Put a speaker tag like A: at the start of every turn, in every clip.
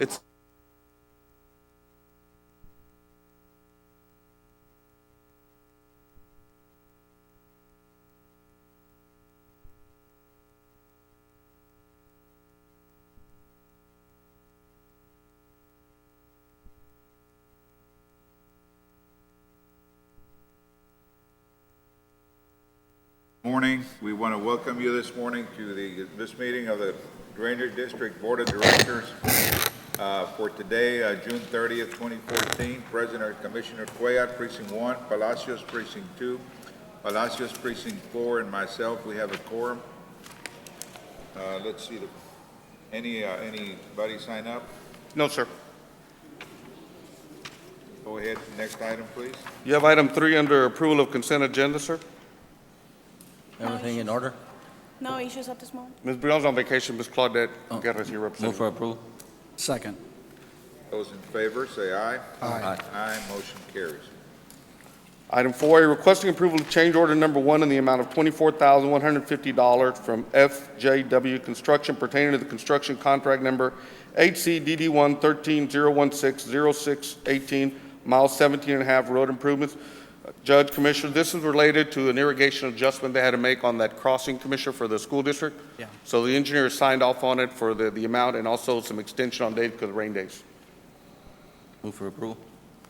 A: It's
B: Morning. We want to welcome you this morning to this meeting of the Drainage District Board of Directors for today, June 30th, 2014. President Commissioner Cuellar, Precinct 1, Palacios, Precinct 2, Palacios, Precinct 4, and myself. We have a quorum. Let's see. Anybody sign up?
A: no, sir.
B: Go ahead. Next item, please.
A: You have item 3 under approval of consent agenda, sir.
C: Everything in order?
D: No issues at this moment.
A: Ms. Brion's on vacation. Ms. Claudette Guerra is your
C: Move
A: representative.
C: for approval?
E: Second.
B: Those in favor, say aye.
C: Aye.
B: Aye. Motion carries.
A: Item 4A, requesting approval of change order number 1 in the amount of $24,150 from FJW Construction pertaining to the construction contract number HCDD1 13-016-0618, mile 17 and a half road improvements. Judge, Commissioner, this is related to an irrigation adjustment they had to make on that crossing, Commissioner, for the school district.
E: Yeah.
A: So the engineer signed off on it for the amount and also some extension on dates because of rain days.
C: Move for approval?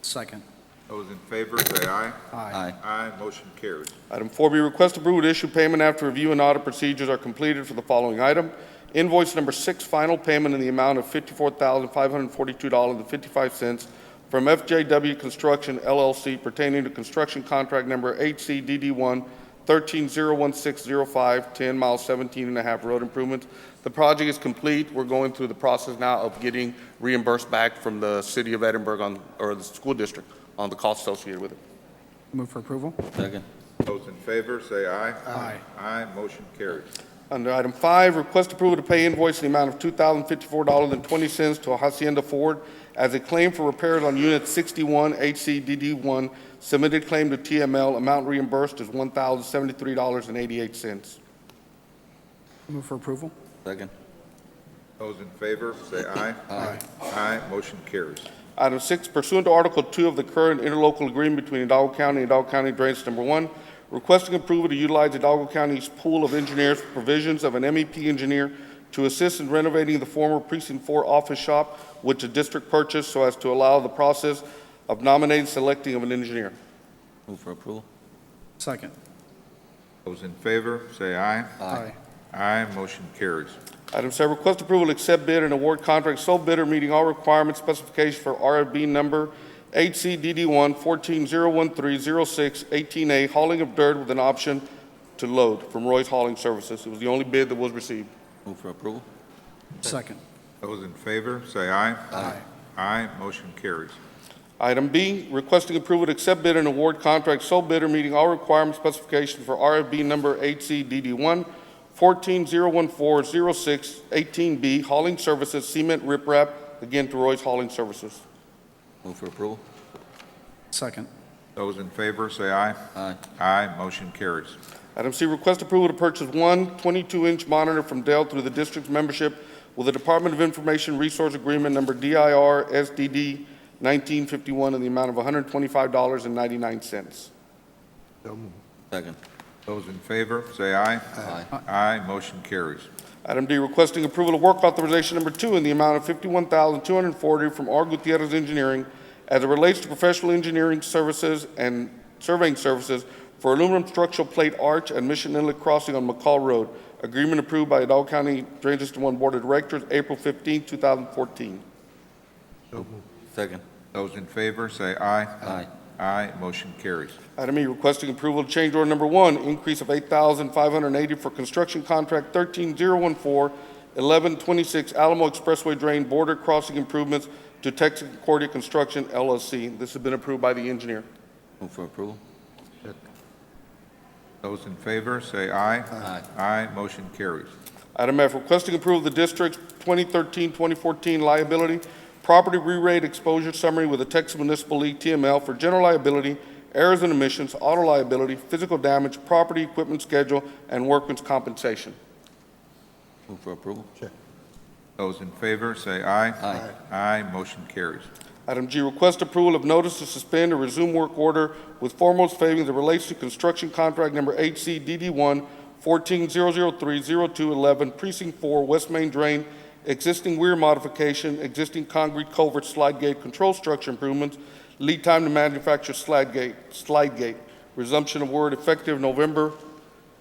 E: Second.
B: Those in favor, say aye.
C: Aye.
B: Aye. Motion carries.
A: Item 4B, request approval to issue payment after review and audit procedures are completed for the following item. Invoice number 6, final payment in the amount of $54,542.55 from FJW Construction LLC pertaining to construction contract number HCDD1 13-01605, 10 mile 17 and a half road improvements. The project is complete. We're going through the process now of getting reimbursed back from the city of Edinburgh or the school district on the costs associated with it.
E: Move for approval?
C: Second?
B: Those in favor, say aye.
E: Aye.
B: Aye. Motion carries.
A: Under item 5, request approval to pay invoice in the amount of $2,054.20 to Hacienda Ford as a claim for repairs on Unit 61 HCDD1. Submitted claim to TML. Amount reimbursed is $1,073.88.
E: Move for approval?
C: Second?
B: Those in favor, say aye.
E: Aye.
B: Aye. Motion carries.
A: Item 6, pursuant to Article 2 of the current interlocal agreement between Hidalgo County and Hidalgo County Drainage Number 1, requesting approval to utilize Hidalgo County's pool of engineers for provisions of an MEP engineer to assist in renovating the former Precinct 4 office shop, which the district purchased so as to allow the process of nominating and selecting of an engineer.
C: Move for approval?
E: Second.
B: Those in favor, say aye.
E: Aye.
B: Aye. Motion carries.
A: Item 7, request approval to accept bid and award contract sole bidder meeting all requirements specifications for RFB number HCDD1 14-013-06-18A, hauling of dirt with an option to load from Roy's Hauling Services. It was the only bid that was received.
C: Move for approval?
E: Second.
B: Those in favor, say aye.
E: Aye.
B: Aye. Motion carries.
A: Item B, requesting approval to accept bid and award contract sole bidder meeting all requirement specifications for RFB number HCDD1 14-014-06-18B, hauling services, cement riprap, again to Roy's Hauling Services.
C: Move for approval?
E: Second.
B: Those in favor, say aye.
C: Aye.
B: Aye. Motion carries.
A: Item C, request approval to purchase one 22-inch monitor from Dell through the district's membership with the Department of Information Resource Agreement number DIR SDD 1951 in the amount of $125.99.
C: Second?
B: Those in favor, say aye.
C: Aye.
B: Aye. Motion carries.
A: Item D, requesting approval of work authorization number 2 in the amount of $51,240 from R. Gutierrez Engineering as it relates to professional engineering services and surveying services for aluminum structural plate arch and Mission Inlet Crossing on McCall Road. Agreement approved by Hidalgo County Drainage District 1 Board of Directors, April 15, 2014.
C: Second?
B: Those in favor, say aye.
C: Aye.
B: Aye. Motion carries.
A: Item E, requesting approval of change order number 1, increase of $8,580 for construction contract 13-014-1126 Alamo Expressway Drain Border Crossing Improvements to Texas Concordia Construction LLC. This has been approved by the engineer.
C: Move for approval?
B: Those in favor, say aye.
C: Aye.
B: Aye. Motion carries.
A: Item F, requesting approval of the district's 2013-2014 liability property re-rate exposure summary with the Texas Municipal League TML for general liability, errors and omissions, auto liability, physical damage, property equipment schedule, and workman's compensation.
C: Move for approval?
B: Those in favor, say aye.
C: Aye.
B: Aye, motion carries.
A: Item G, request approval of notice to suspend or resume work order with foremost paving that relates to construction contract number HCDD1 14-003-0211, Precinct 4, West Main Drain, existing weir modification, existing concrete culvert slide gate control structure improvements, lead time to manufacture slide gate, resumption of work effective November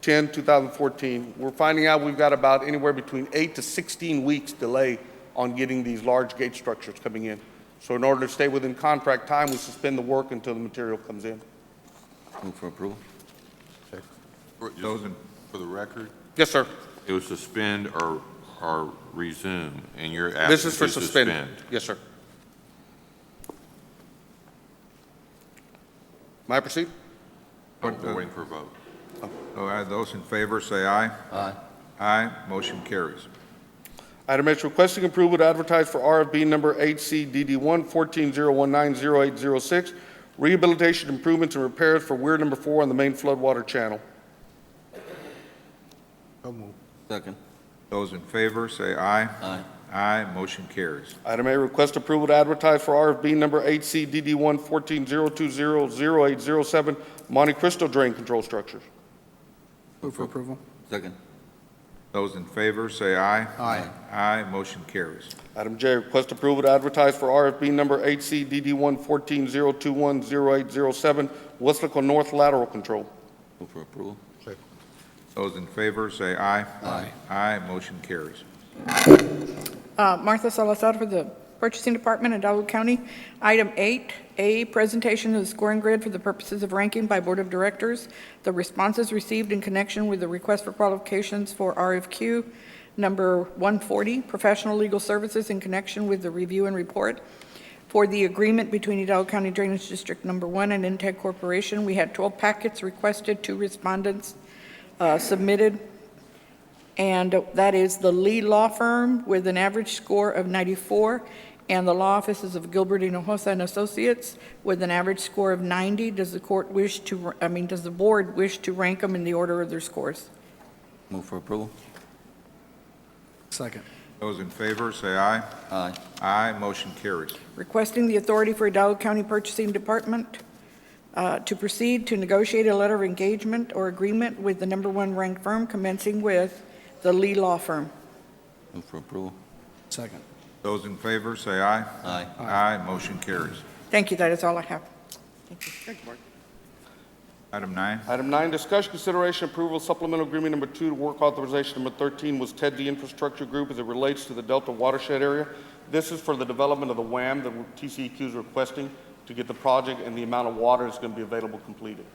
A: 10, 2014. We're finding out we've got about anywhere between 8 to 16 weeks delay on getting these large gate structures coming in. So in order to stay within contract time, we suspend the work until the material comes in.
C: Move for approval.
B: Those in,
F: For the record,
A: Yes, sir.
F: it was suspend or resume, and you're asking
A: This is for
F: to
A: suspend. Yes, sir. May I proceed?
F: We're waiting for a vote.
B: those in favor, say aye.
C: Aye.
B: Aye, motion carries.
A: Item H, requesting approval to advertise for RFB number HCDD1 14-019-0806, rehabilitation improvements and repairs for weir number 4 on the main floodwater channel.
C: Second.
B: Those in favor, say aye.
C: Aye.
B: Aye, motion carries.
A: Item A, request approval to advertise for RFB number HCDD1 14-020-0807, Monte Cristo drain control structures.
E: Move for approval.
C: Second.
B: Those in favor, say aye.
E: Aye.
B: Aye, motion carries.
A: Item J, request approval to advertise for RFB number HCDD1 14-021-0807, Westlaco North lateral control.
C: Move for approval.
B: Those in favor, say aye.
C: Aye.
B: Aye, motion carries.
G: Martha Salazar for the Purchasing Department in Hidalgo County. Item 8A, presentation of the scoring grid for the purposes of ranking by Board of Directors. The responses received in connection with the request for qualifications for RFQ number 140, professional legal services in connection with the review and report. For the agreement between Hidalgo County Drainage District Number 1 and Integ Corporation, we had 12 packets requested, 2 respondents submitted, and that is the Lee Law Firm with an average score of 94, and the law offices of Gilbert Hinojosa and Associates with an average score of 90. Does the board wish to rank them in the order of their scores?
C: Move for approval.
E: Second.
B: Those in favor, say aye.
C: Aye.
B: Aye, motion carries.
G: Requesting the authority for Hidalgo County Purchasing Department to proceed to negotiate a letter of engagement or agreement with the number 1 ranked firm, commencing with the Lee Law Firm.
C: Move for approval.
E: Second.
B: Those in favor, say aye.
C: Aye.
B: Aye, motion carries.
G: Thank you, that is all I have.
A: Thank you, Mark.
B: Item 9.
A: Item 9, discussion, consideration, approval, supplemental agreement number 2 to work authorization number 13 was TED Infrastructure Group as it relates to the Delta watershed area. This is for the development of the WAM that TCEQ is requesting to get the project and the amount of water that's going to be available completed.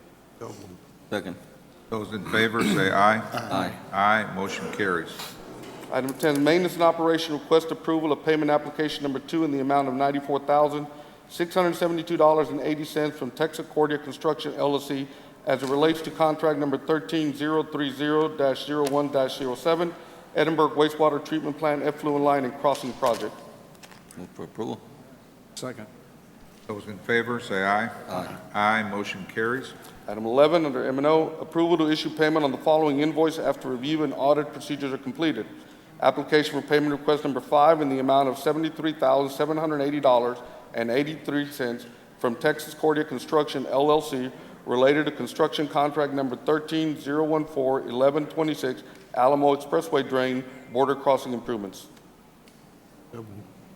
C: Second.
B: Those in favor, say aye.
C: Aye.
B: Aye, motion carries.
A: Item 10, maintenance and operation request approval of payment application number 2 in the amount of $94,672.80 from Texacordia Construction LLC as it relates to contract number 13030-01-07, Edinburgh Wastewater Treatment Plant Effluent Line and Crossing Project.
C: Move for approval.
E: Second.
B: Those in favor, say aye.
C: Aye.
B: Aye, motion carries.
A: Item 11, under M&O, approval to issue payment on the following invoice after review and audit procedures are completed. Application for payment request number 5 in the amount of $73,780.83 from Texas Cordia Construction LLC related to construction contract number 13014-1126 Alamo Expressway Drain Border Crossing Improvements.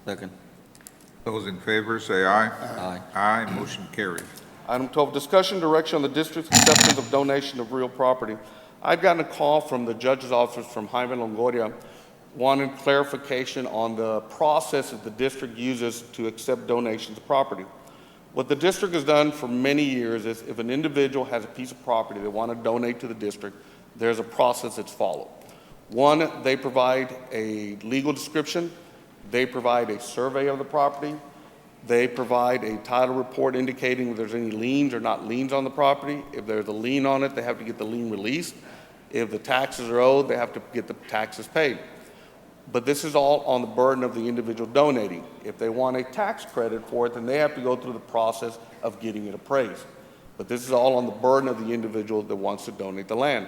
C: Second.
B: Those in favor, say aye.
C: Aye.
B: Aye, motion carries.
A: Item 12, discussion direction on the district's acceptance of donation of real property. I'd gotten a call from the judge's office from Jaime Longoria wanting clarification on the process that the district uses to accept donations of property. What the district has done for many years is if an individual has a piece of property they want to donate to the district, there's a process that's followed. One, they provide a legal description. They provide a survey of the property. They provide a title report indicating if there's any liens or not liens on the property. If there's a lien on it, they have to get the lien released. If the taxes are owed, they have to get the taxes paid. But this is all on the burden of the individual donating. If they want a tax credit for it, then they have to go through the process of getting it appraised. But this is all on the burden of the individual that wants to donate the land.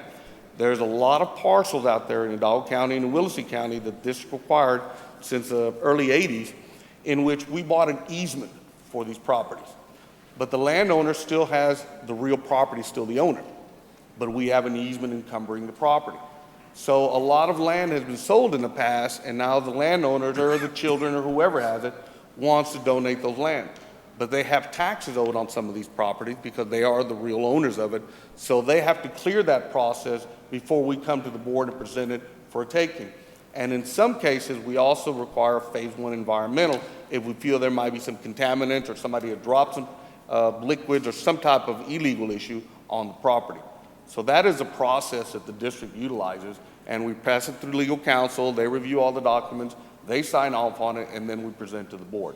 A: There's a lot of parcels out there in Hidalgo County and in Willacy County that the district required since the early 80s, in which we bought an easement for these properties. But the landowner still has the real property, still the owner. But we have an easement encumbering the property. So a lot of land has been sold in the past, and now the landowners or the children or whoever has it wants to donate those land. But they have taxes owed on some of these properties because they are the real owners of it. So they have to clear that process before we come to the board and present it for a taking. And in some cases, we also require phase one environmental if we feel there might be some contaminants or somebody had dropped some liquids or some type of illegal issue on the property. So that is a process that the district utilizes, and we pass it through legal counsel, they review all the documents, they sign off on it, and then we present to the board.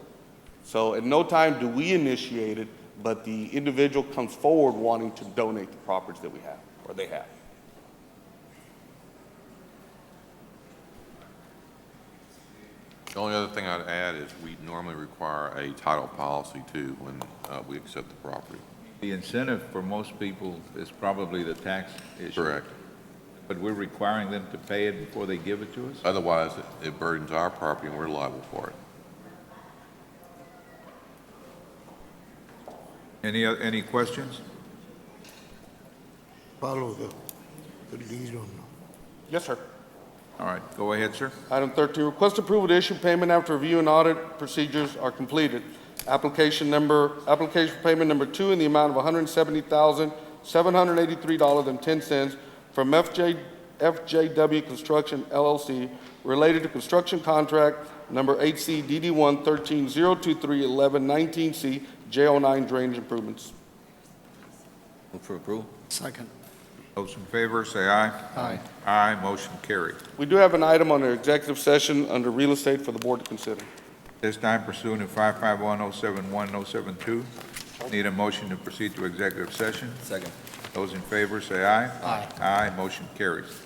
A: So at no time do we initiate it, but the individual comes forward wanting to donate the properties that we have, or they have.
F: The only other thing I'd add is we normally require a title policy too when we accept the property.
B: The incentive for most people is probably the tax issue.
F: Correct.
B: But we're requiring them to pay it before they give it to us?
F: Otherwise, it burdens our property and we're liable for it.
B: Any questions?
H: Follow the lead on.
A: Yes, sir.
B: All right, go ahead, sir.
A: Item 13, request approval to issue payment after review and audit procedures are completed. Application for payment number 2 in the amount of $170,783.10 from FJW Construction LLC related to construction contract number HCDD1 13-023-11-19C J09 drainage improvements.
C: Move for approval.
E: Second.
B: Those in favor, say aye.
E: Aye.
B: Aye, motion carried.
A: We do have an item under executive session under real estate for the board to consider.
B: This time pursuant to 551-071-072, need a motion to proceed to executive session.
C: Second.
B: Those in favor, say aye.
E: Aye.
B: Aye, motion carries.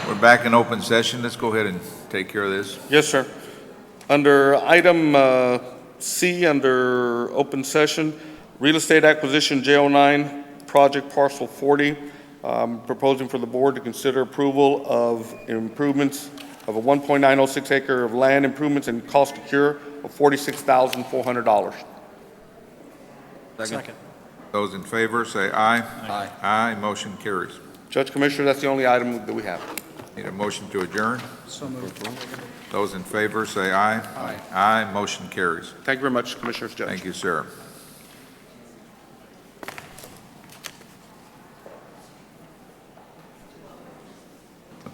B: We're back in open session. Let's go ahead and take care of this.
A: Yes, sir. Under item C, under open session, real estate acquisition J09, project parcel 40, proposing for the board to consider approval of improvements of a 1.906 acre of land improvements and cost to cure of $46,400.
E: Second.
B: Those in favor, say aye.
C: Aye.
B: Aye, motion carries.
A: Judge Commissioner, that's the only item that we have.
B: Need a motion to adjourn?
E: So moved.
B: Those in favor, say aye.
E: Aye.
B: Aye, motion carries.
A: Thank you very much, Commissioners, Judge.
B: Thank you, sir.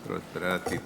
B: Quiero esperar a ti.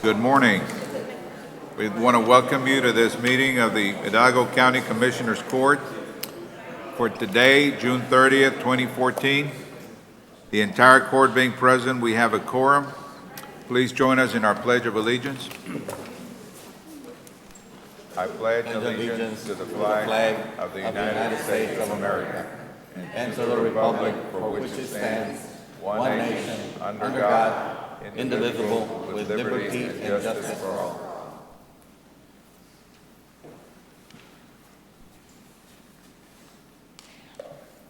B: Good morning. We want to welcome you to this meeting of the Hidalgo County Commissioners Court for today, June 30th, 2014. The entire court being present, we have a quorum. Please join us in our Pledge of Allegiance. I pledge allegiance to the flag of the United States of America
C: and to the republic for which it stands, one nation, under God, indivisible, with liberty and justice for all.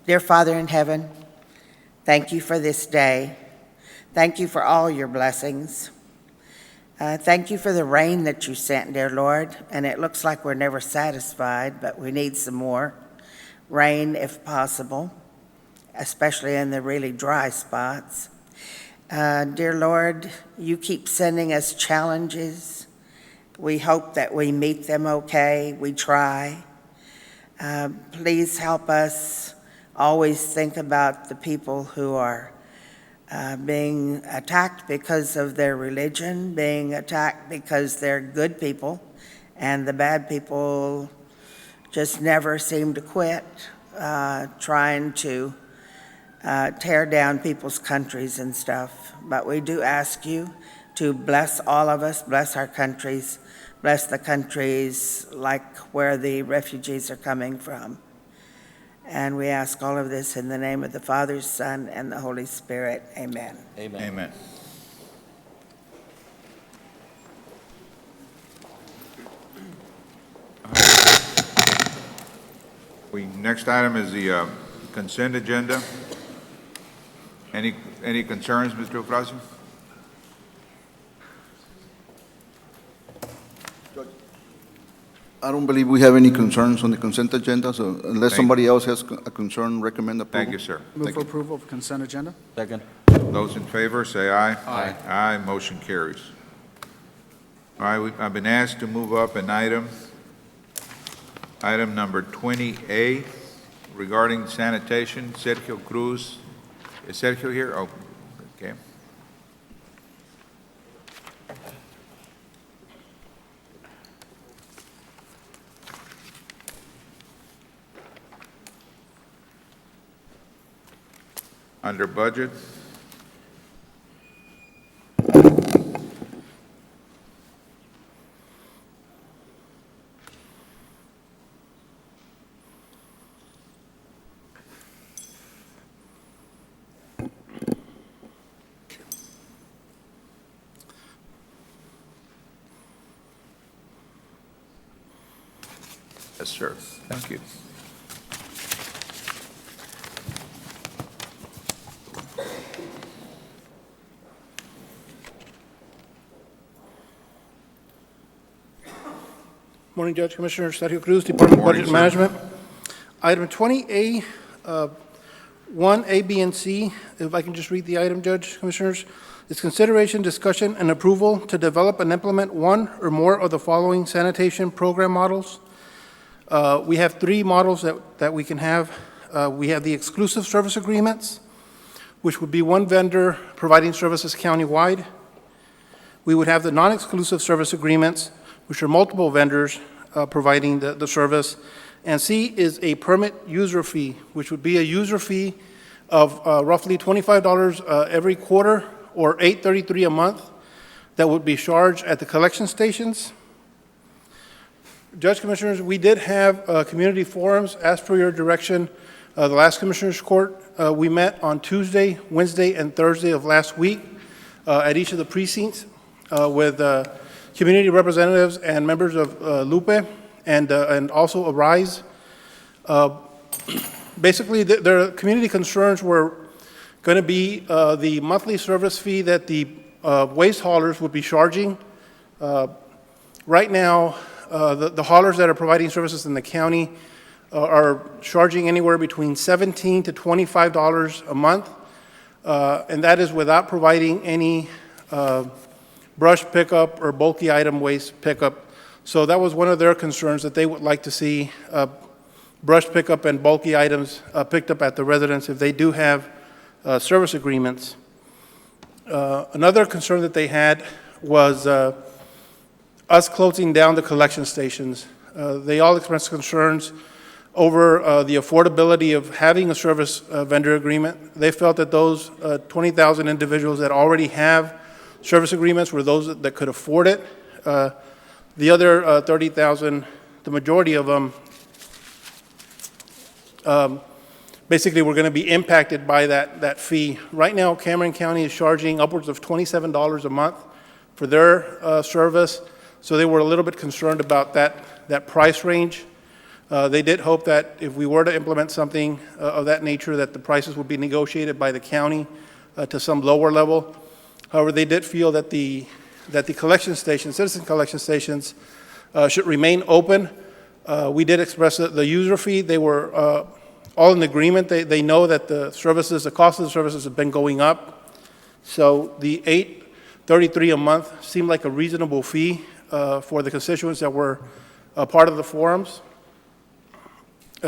I: Dear Father in heaven, thank you for this day. Thank you for all your blessings. Thank you for the rain that you sent, dear Lord. And it looks like we're never satisfied, but we need some more rain if possible, especially in the really dry spots. Dear Lord, you keep sending us challenges. We hope that we meet them okay. We try. Please help us always think about the people who are being attacked because of their religion, being attacked because they're good people, and the bad people just never seem to quit trying to tear down people's countries and stuff. But we do ask you to bless all of us, bless our countries, bless the countries like where the refugees are coming from. And we ask all of this in the name of the Father, Son, and the Holy Spirit. Amen.
C: Amen.
B: Amen. Next item is the consent agenda. Any concerns, Mr. Ofracio?
J: I don't believe we have any concerns on the consent agenda, so unless
B: Thank-
J: somebody else has a concern, recommend approval.
B: Thank you, sir.
E: Move for approval of consent agenda?
C: Second.
B: Those in favor, say aye.
C: Aye.
B: Aye, motion carries. All right, I've been asked to move up an item number 20A regarding sanitation. Sergio Cruz. Is Sergio here? Oh, okay. Under budget. Yes, sir. Thank you.
H: Morning, Judge, Commissioner Sergio Cruz, Department of
B: Morning,
H: Budget
B: sir.
H: Management. Item 20A, 1A, B, and C, if I can just read the item, Judge, Commissioners. It's consideration, discussion, and approval to develop and implement one or more of the following sanitation program models. We have three models that we can have. We have the exclusive service agreements, which would be one vendor providing services countywide. We would have the non-exclusive service agreements, which are multiple vendors providing the service. And C is a permit user fee, which would be a user fee of roughly $25 every quarter or $8.33 a month that would be charged at the collection stations. Judge, Commissioners, we did have community forums as per your direction. The last Commissioners Court, we met on Tuesday, Wednesday, and Thursday of last week at each of the precincts with community representatives and members of Lupe and also Arise. Basically, their community concerns were going to be the monthly service fee that the waste haulers would be charging. Right now, the haulers that are providing services in the county are charging anywhere between $17 to $25 a month, and that is without providing any brush pickup or bulky item waste pickup. So that was one of their concerns, that they would like to see brush pickup and bulky items picked up at the residence if they do have service agreements. Another concern that they had was us closing down the collection stations. They all expressed concerns over the affordability of having a service vendor agreement. They felt that those 20,000 individuals that already have service agreements were those that could afford it. The other 30,000, the majority of them, basically were going to be impacted by that fee. Right now, Cameron County is charging upwards of $27 a month for their service, so they were a little bit concerned about that price range. They did hope that if we were to implement something of that nature, that the prices would be negotiated by the county to some lower level. However, they did feel that the collection stations, citizen collection stations, should remain open. We did express the user fee. They were all in agreement. They know that the cost of the services have been going up. So the $8.33 a month seemed like a reasonable fee for the constituents that were part of the forums.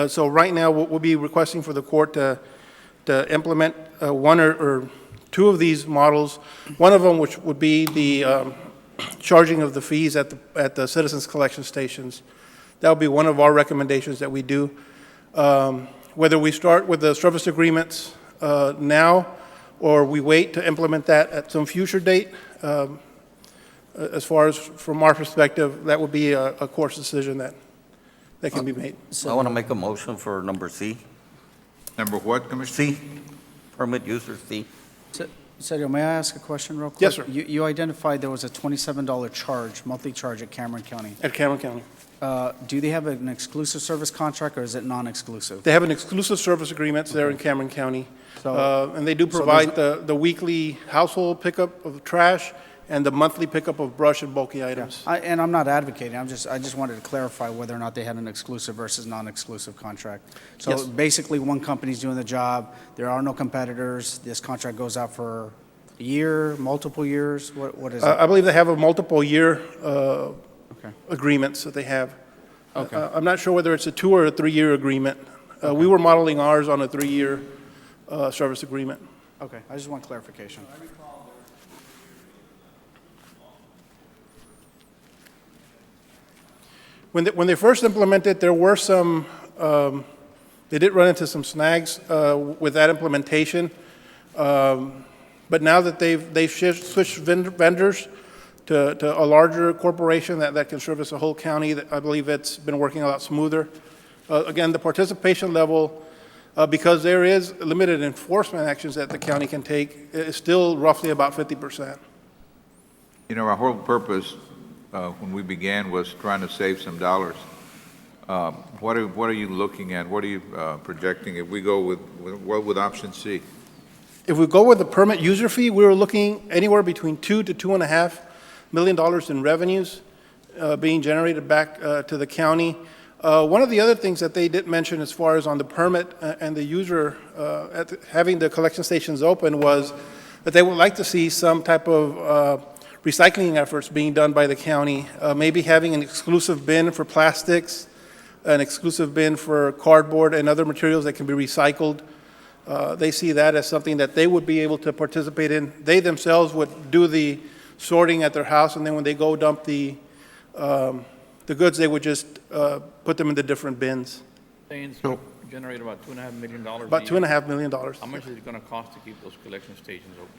H: So right now, we'll be requesting for the court to implement one or two of these models. One of them, which would be the charging of the fees at the citizens collection stations. That would be one of our recommendations that we do. Whether we start with the service agreements now, or we wait to implement that at some future date, as far as from our perspective, that would be a course decision that can be made.
C: I want to make a motion for number C.
B: Number what, Commissioner?
C: C, permit user C.
E: Sergio, may I ask a question real quick?
H: Yes, sir.
E: You identified there was a $27 charge, monthly charge at Cameron County.
H: At Cameron County.
E: Do they have an exclusive service contract, or is it non-exclusive?
H: They have an exclusive service agreement there in Cameron County.
E: So-
H: And they do
E: so
H: provide the weekly household pickup of trash and the monthly pickup of brush and bulky items.
E: And I'm not advocating, I just wanted to clarify whether or not they had an exclusive versus non-exclusive contract. So
H: Yes.
E: basically, one company's doing the job, there are no competitors, this contract goes out for a year, multiple years, what is it?
H: I believe they have a multiple year
E: Okay.
H: agreements that they have.
E: Okay.
H: I'm not sure whether it's a 2 or a 3-year agreement. We were modeling ours on a 3-year service agreement.
E: Okay, I just want clarification.
H: When they first implemented, there were some, they did run into some snags with that implementation. But now that they've switched vendors to a larger corporation that can service a whole county, I believe it's been working a lot smoother. Again, the participation level, because there is limited enforcement actions that the county can take, is still roughly about 50%.
B: You know, our whole purpose when we began was trying to save some dollars. What are you looking at? What are you projecting if we go with option C?
H: If we go with the permit user fee, we were looking anywhere between $2 to $2.5 million in revenues being generated back to the county. One of the other things that they did mention as far as on the permit and the user having the collection stations open was that they would like to see some type of recycling efforts being done by the county, maybe having an exclusive bin for plastics, an exclusive bin for cardboard and other materials that can be recycled. They see that as something that they would be able to participate in. They themselves would do the sorting at their house, and then when they go dump the goods, they would just put them in the different bins.
K: Saying generate about $2.5 million.
H: About $2.5 million.
K: How much is it going to cost to keep those collection stations open?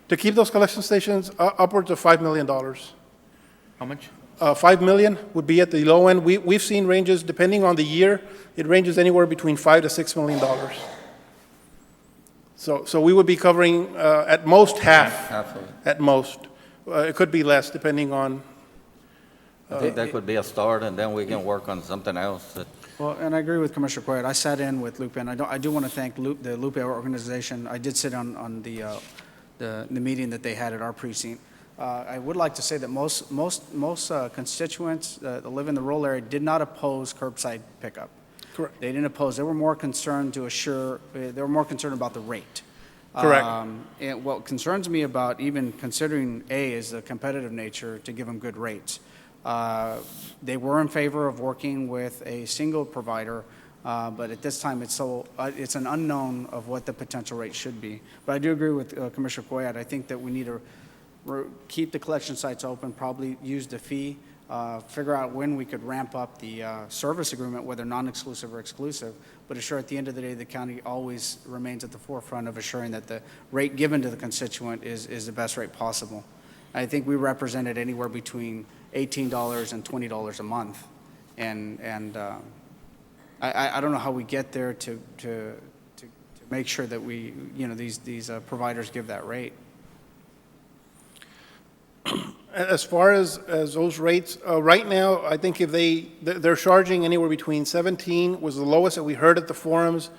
H: To keep those collection stations, upwards of $5 million.
K: How much?
H: 5 million would be at the low end. We've seen ranges, depending on the year, it ranges anywhere between $5 to $6 million. So we would be covering at most half,
C: Half of it.
H: at most. It could be less, depending on,
C: I think that could be a start, and then we can work on something else.
E: Well, and I agree with Commissioner Coyle. I sat in with Lupe, and I do want to thank the Lupe organization. I did sit on the meeting that they had at our precinct. I would like to say that most constituents that live in the rural area did not oppose curbside pickup.
H: correct.
E: They didn't oppose. They were more concerned they were more concerned about the rate.
H: Correct.
E: And what concerns me about even considering A is the competitive nature to give them good rates. They were in favor of working with a single provider, but at this time it's an unknown of what the potential rate should be. But I do agree with Commissioner Coyat. I think that we need to keep the collection sites open, probably use the fee, figure out when we could ramp up the service agreement, whether non-exclusive or exclusive, but assure at the end of the day, the county always remains at the forefront of assuring that the rate given to the constituent is the best rate possible. I think we represented anywhere between $18 and $20 a month, and I don't know how we get there to make sure that we, these providers give that rate.
H: As far as those rates, right now, I think if they're charging anywhere between 17 was the lowest that we heard at the forums,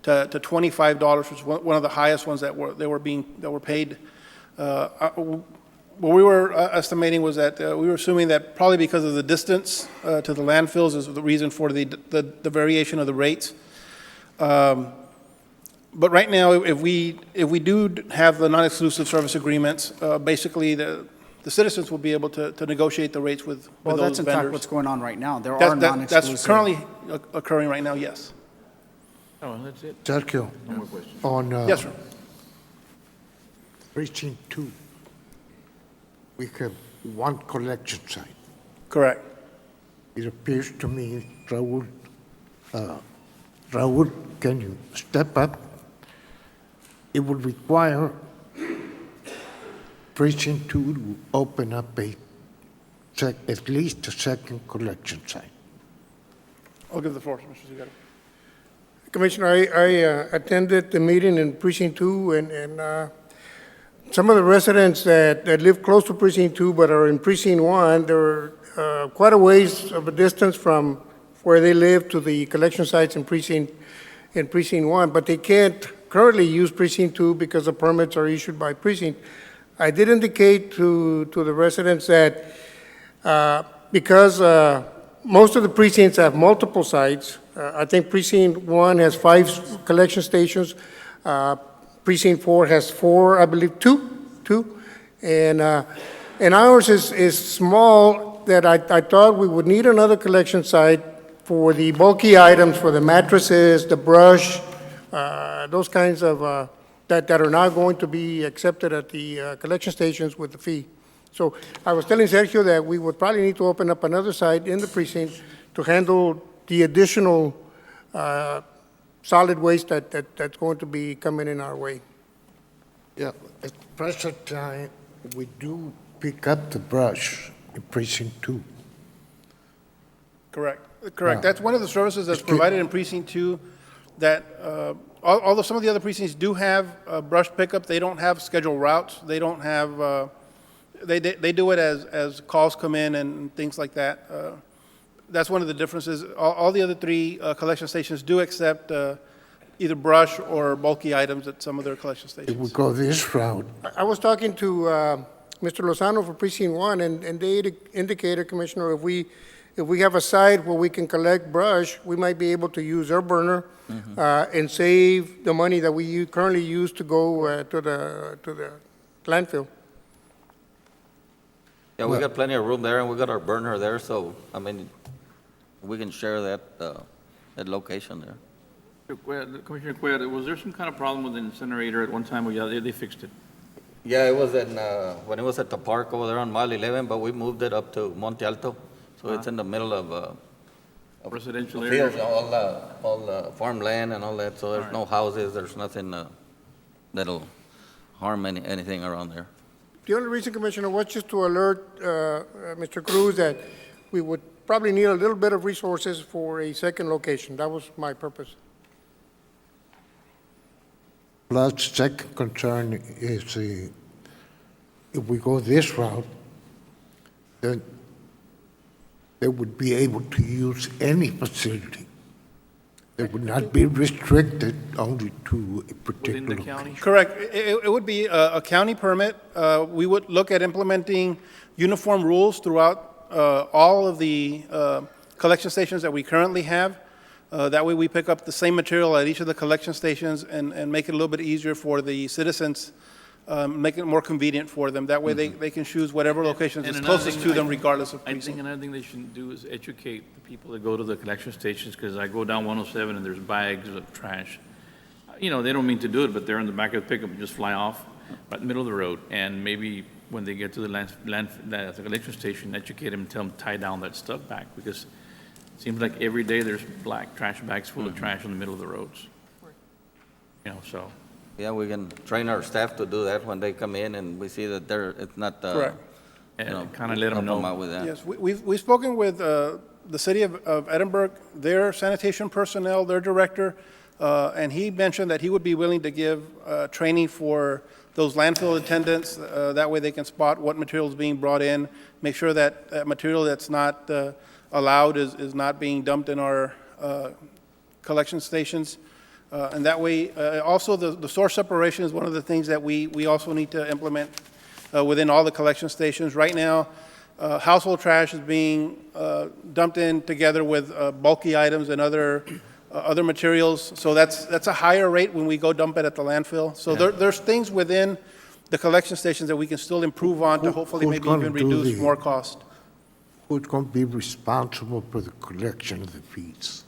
H: to $25, which is one of the highest ones that were paid. What we were estimating was that we were assuming that probably because of the distance to the landfills is the reason for the variation of the rates. But right now, if we do have the non-exclusive service agreements, basically the citizens will be able to negotiate the rates with
E: Well,
H: those
E: that's in
H: vendors.
E: fact what's going on right now. There are non-exclusive.
H: That's currently occurring right now, yes.
K: Oh, that's it?
L: Sergio,
K: No more questions.
L: on
H: Yes, sir.
L: precinct 2, we have one collection site.
H: Correct.
L: It appears to me, Raul, can you step up? It would require precinct 2 to open up at least a second collection site.
H: I'll give the floor to Mr. Zagata.
M: Commissioner, I attended the meeting in Precinct 2, and some of the residents that live close to Precinct 2 but are in Precinct 1, they're quite a ways of a distance from where they live to the collection sites in Precinct 1, but they can't currently use Precinct 2 because the permits are issued by Precinct. I did indicate to the residents that because most of the precincts have multiple sites, I think Precinct 1 has 5 collection stations. Precinct 4 has 4, I believe, two. And ours is small, that I thought we would need another collection site for the bulky items, for the mattresses, the brush, those kinds of, that are not going to be accepted at the collection stations with the fee. So I was telling Sergio that we would probably need to open up another site in the precinct to handle the additional solid waste that's going to be coming in our way.
L: Yeah, at the present time, we do pick up the brush in precinct 2.
H: Correct.
L: Yeah.
H: That's one of the services that's provided in Precinct 2, that although some of the other precincts do have brush pickup, they don't have scheduled routes. They don't have, they do it as calls come in and things like that. That's one of the differences. All the other 3 collection stations do accept either brush or bulky items at some of their collection
L: If we
H: stations.
L: go this route,
M: I was talking to Mr. Lozano for Precinct 1, and they indicated, Commissioner, if we have a site where we can collect brush, we might be able to use our burner and save the money that we currently use to go to the landfill.
C: Yeah, we got plenty of room there, and we got our burner there, so, I mean, we can share that location there.
K: Commissioner Cuellar, was there some kind of problem with the incinerator at one time, or yeah, they fixed it?
C: Yeah, it was when it was at the park over there on Mile 11, but we moved it up to Monte Alto, so it's in the middle of
K: Residential area?
C: fields, all the farmland and all that, so there's no houses, there's nothing that'll harm anything around there.
M: The only reason, Commissioner, was just to alert Mr. Cruz that we would probably need a little bit of resources for a second location. That was my purpose.
L: plus second concern is if we go this route, then they would be able to use any facility. They would not be restricted only to a particular
K: Within the
L: location.
K: county?
H: Correct. It would be a county permit. We would look at implementing uniform rules throughout all of the collection stations that we currently have. That way we pick up the same material at each of the collection stations and make it a little bit easier for the citizens, make it more convenient for them. That way they can choose whatever location is
K: And
H: closest
K: another
H: to
K: thing
H: them regardless of
K: I think
H: precinct.
K: another thing they should do is educate the people that go to the collection stations, because I go down 107 and there's bags of trash. You know, they don't mean to do it, but they're in the back of the pickup and just fly off right in the middle of the road. And maybe when they get to the the collection station, educate them, tell them tie down that stuff back, because it seems like every day there's black trash bags full of trash in the middle of the roads. You know, so.
C: Yeah, we can train our staff to do that when they come in and we see that it's not,
M: Correct.
C: you know,
K: And kind of let them
C: help
K: know.
C: out with that.
H: Yes, we've spoken with the city of Edinburgh, their sanitation personnel, their director, and he mentioned that he would be willing to give training for those landfill attendants. That way they can spot what material is being brought in, make sure that material that's not allowed is not being dumped in our collection stations. And that way, also the source separation is one of the things that we also need to implement within all the collection stations. Right now, household trash is being dumped in together with bulky items and other materials. So that's a higher rate when we go dump it at the landfill. So there's things within the collection stations that we can still improve on to hopefully maybe even reduce more cost.
L: Who's going to be responsible for the collection of the fees?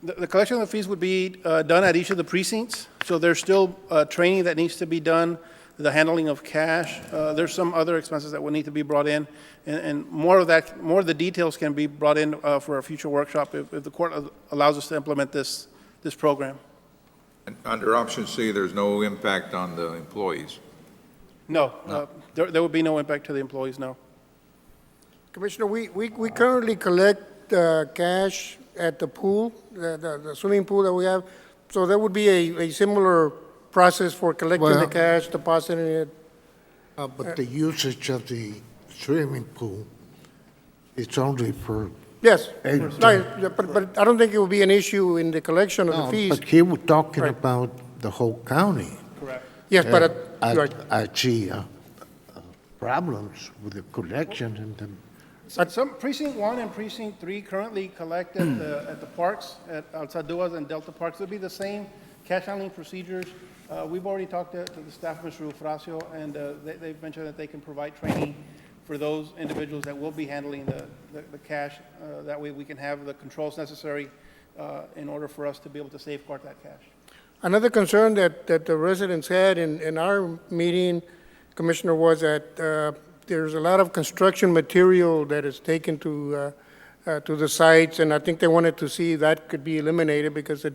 H: The collection of the fees would be done at each of the precincts. So there's still training that needs to be done, the handling of cash. There's some other expenses that will need to be brought in. And more of the details can be brought in for a future workshop if the court allows us to implement this program.
B: And under option C, there's no impact on the employees.
H: No, there would be no impact to the employees, no.
M: Commissioner, we currently collect cash at the pool, the swimming pool that we have. So there would be a similar process for collecting the cash, depositing it.
L: But the usage of the swimming pool, it's only for...
M: Yes, right, but I don't think it would be an issue in the collection of the fees.
L: But he was talking about the whole county.
H: Correct.
M: Yes, but
L: I see problems with the collection and the...
H: Some Precinct 1 and Precinct 3 currently collect at the parks, at Alzaduas and Delta Parks. It'll be the same cash handling procedures. We've already talked to the staff, Mr. Eufrasio, and they've mentioned that they can provide training for those individuals that will be handling the cash. That way we can have the controls necessary in order for us to be able to safeguard that cash.
M: another concern that the residents had in our meeting, Commissioner, was that there's a lot of construction material that is taken to the sites, and I think they wanted to see that could be eliminated because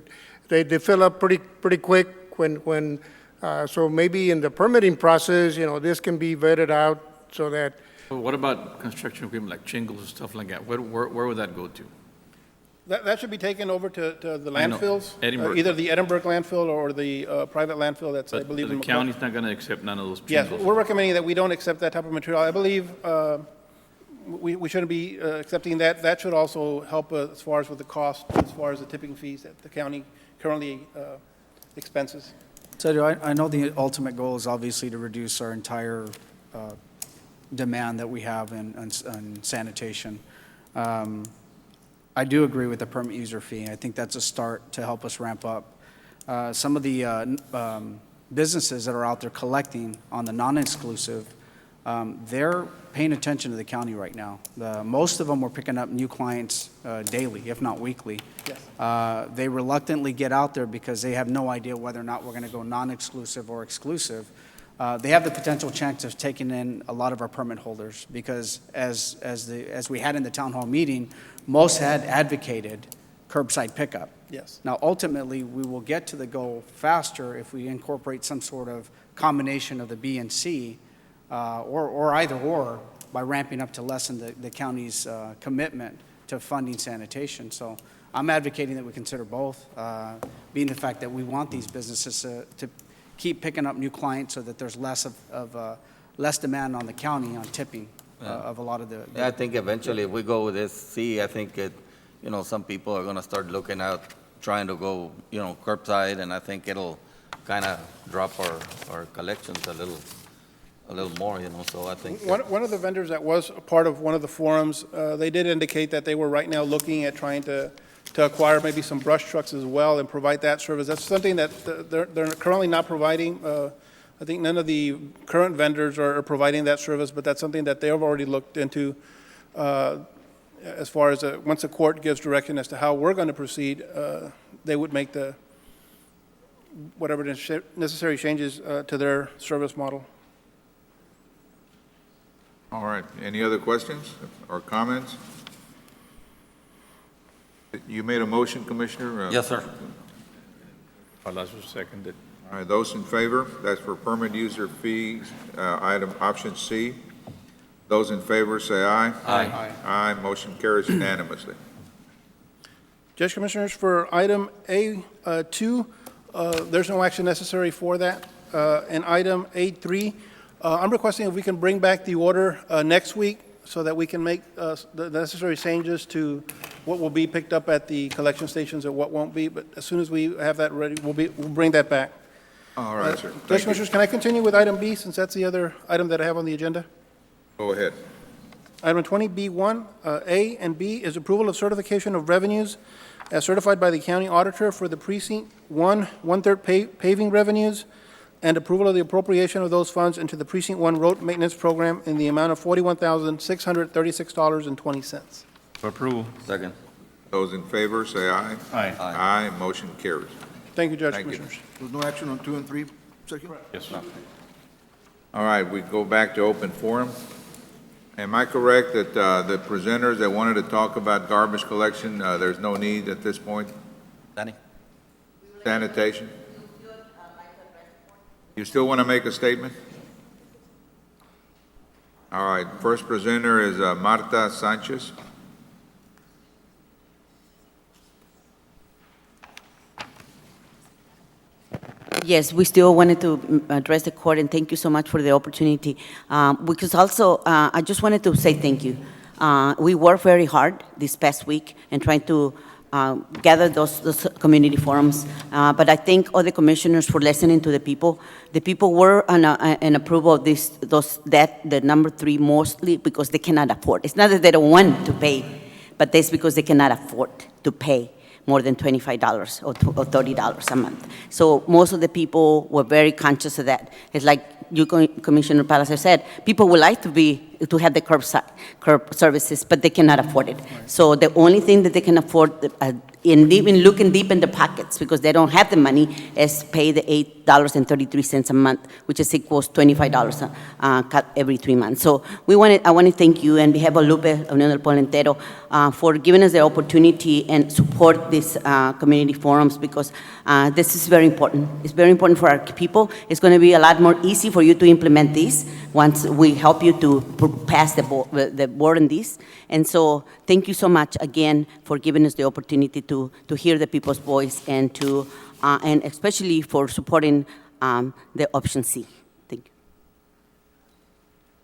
M: they fill up pretty quick when so maybe in the permitting process, you know, this can be vetted out so that.
K: But what about construction equipment like shingles and stuff like that? Where would that go to?
H: That should be taken over to the landfills,
K: Edinburgh.
H: either the Edinburgh landfill or the private landfill that's, I
K: But
H: believe.
K: the
H: in
K: county's not going to accept none of those
H: Yes,
K: shingles?
H: we're recommending that we don't accept that type of material. I believe we shouldn't be accepting that. That should also help as far as with the cost, as far as the tipping fees that the county currently expenses.
E: So I know the ultimate goal is obviously to reduce our entire demand that we have in sanitation. I do agree with the permit user fee. I think that's a start to help us ramp up. Some of the businesses that are out there collecting on the non-exclusive, they're paying attention to the county right now. Most of them were picking up new clients daily, if not weekly.
H: Yes.
E: They reluctantly get out there because they have no idea whether or not we're going to go non-exclusive or exclusive. They have the potential chance of taking in a lot of our permit holders because as we had in the town hall meeting, most had advocated curbside pickup.
H: Yes.
E: Now, ultimately, we will get to the goal faster if we incorporate some sort of combination of the B and C, or either or, by ramping up to lessen the county's commitment to funding sanitation. So I'm advocating that we consider both, being the fact that we want these businesses to keep picking up new clients so that there's less less demand on the county on tipping of a lot of the.
C: Yeah, I think eventually if we go with this C, I think some people are going to start looking out, trying to go, curbside, and I think it'll kind of drop our collections a little more, so I think.
H: One of the vendors that was a part of one of the forums, they did indicate that they were right now looking at trying to acquire maybe some brush trucks as well and provide that service. That's something that they're currently not providing. I think none of the current vendors are providing that service, but that's something that they have already looked into as far as once the court gives direction as to how we're going to proceed, they would make whatever necessary changes to their service model.
B: All right, any other questions or comments? You made a motion, Commissioner?
C: Yes, sir.
K: Palacios seconded.
B: All right, those in favor, that's for permit user fees, item option C. Those in favor say aye.
C: Aye.
B: Aye, motion carries unanimously.
H: Judge Commissioners, for item A2, there's no action necessary for that. And item A3, I'm requesting if we can bring back the order next week so that we can make the necessary changes to what will be picked up at the collection stations and what won't be. But as soon as we have that ready, we'll bring that back.
B: All right, sir.
H: Judge
B: Thank you.
H: Commissioners, can I continue with item B, since that's the other item that I have on the agenda?
B: Go ahead.
H: Item 20B1, A and B, is approval of certification of revenues as certified by the county auditor for the precinct 1, one-third paving revenues, and approval of the appropriation of those funds into the precinct 1 road maintenance program in the amount of $41,636.20.
K: For approval.
C: Second.
B: Those in favor say aye.
K: Aye.
B: Aye, motion carries.
H: Thank you, Judge
B: Thank you.
H: Commissioners.
J: There's no action on 2 and 3, Sergio?
K: Yes, sir.
B: All right, we go back to open forum. Am I correct that the presenters that wanted to talk about garbage collection, there's no need at this point?
C: Danny?
B: Sanitation? You still want to make a statement? All right, first presenter is Marta Sanchez.
N: Yes, we still wanted to address the court, and thank you so much for the opportunity. Because also, I just wanted to say thank you. We worked very hard this past week in trying to gather those community forums, but I thank all the commissioners for listening to the people. The people were in approval of the number 3 mostly because they cannot afford. It's not that they don't want to pay, but that's because they cannot afford to pay more than $25 or $30 a month. So most of the people were very conscious of that. It's like you, Commissioner Palacios said, people would like to have the curb services, but they cannot afford it. So the only thing that they can afford, in looking deep in the pockets, because they don't have the money, is pay the $8.33 a month, which is equals $25 cut every 3 months. So I want to thank you and behalf of Lupe Unión del Pueblo Entero for giving us the opportunity and support these community forums, because this is very important. It's very important for our people. It's going to be a lot more easy for you to implement these once we help you to pass the board on this. And so thank you so much again for giving us the opportunity to hear the people's voice and and especially for supporting the option C. Thank you.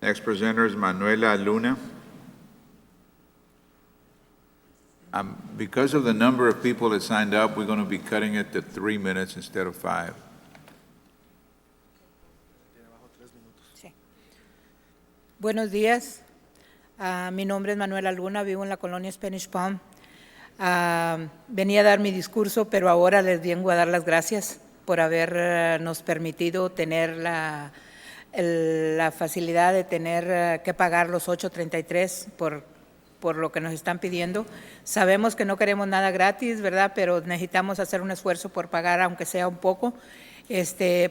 B: Next presenter is Manuela Luna. Because of the number of people that signed up, we're going to be cutting it to 3 minutes instead of 5.
O: Buenos días. Mi nombre es Manuela Luna, vivo en la colonia Spanish Palm. Venía a dar mi discurso, pero ahora les vengo a dar las gracias por habernos permitido tener la facilidad de tener que pagar los $8.33 por lo que nos están pidiendo. Sabemos que no queremos nada gratis, ¿verdad? Pero necesitamos hacer un esfuerzo por pagar, aunque sea un poco.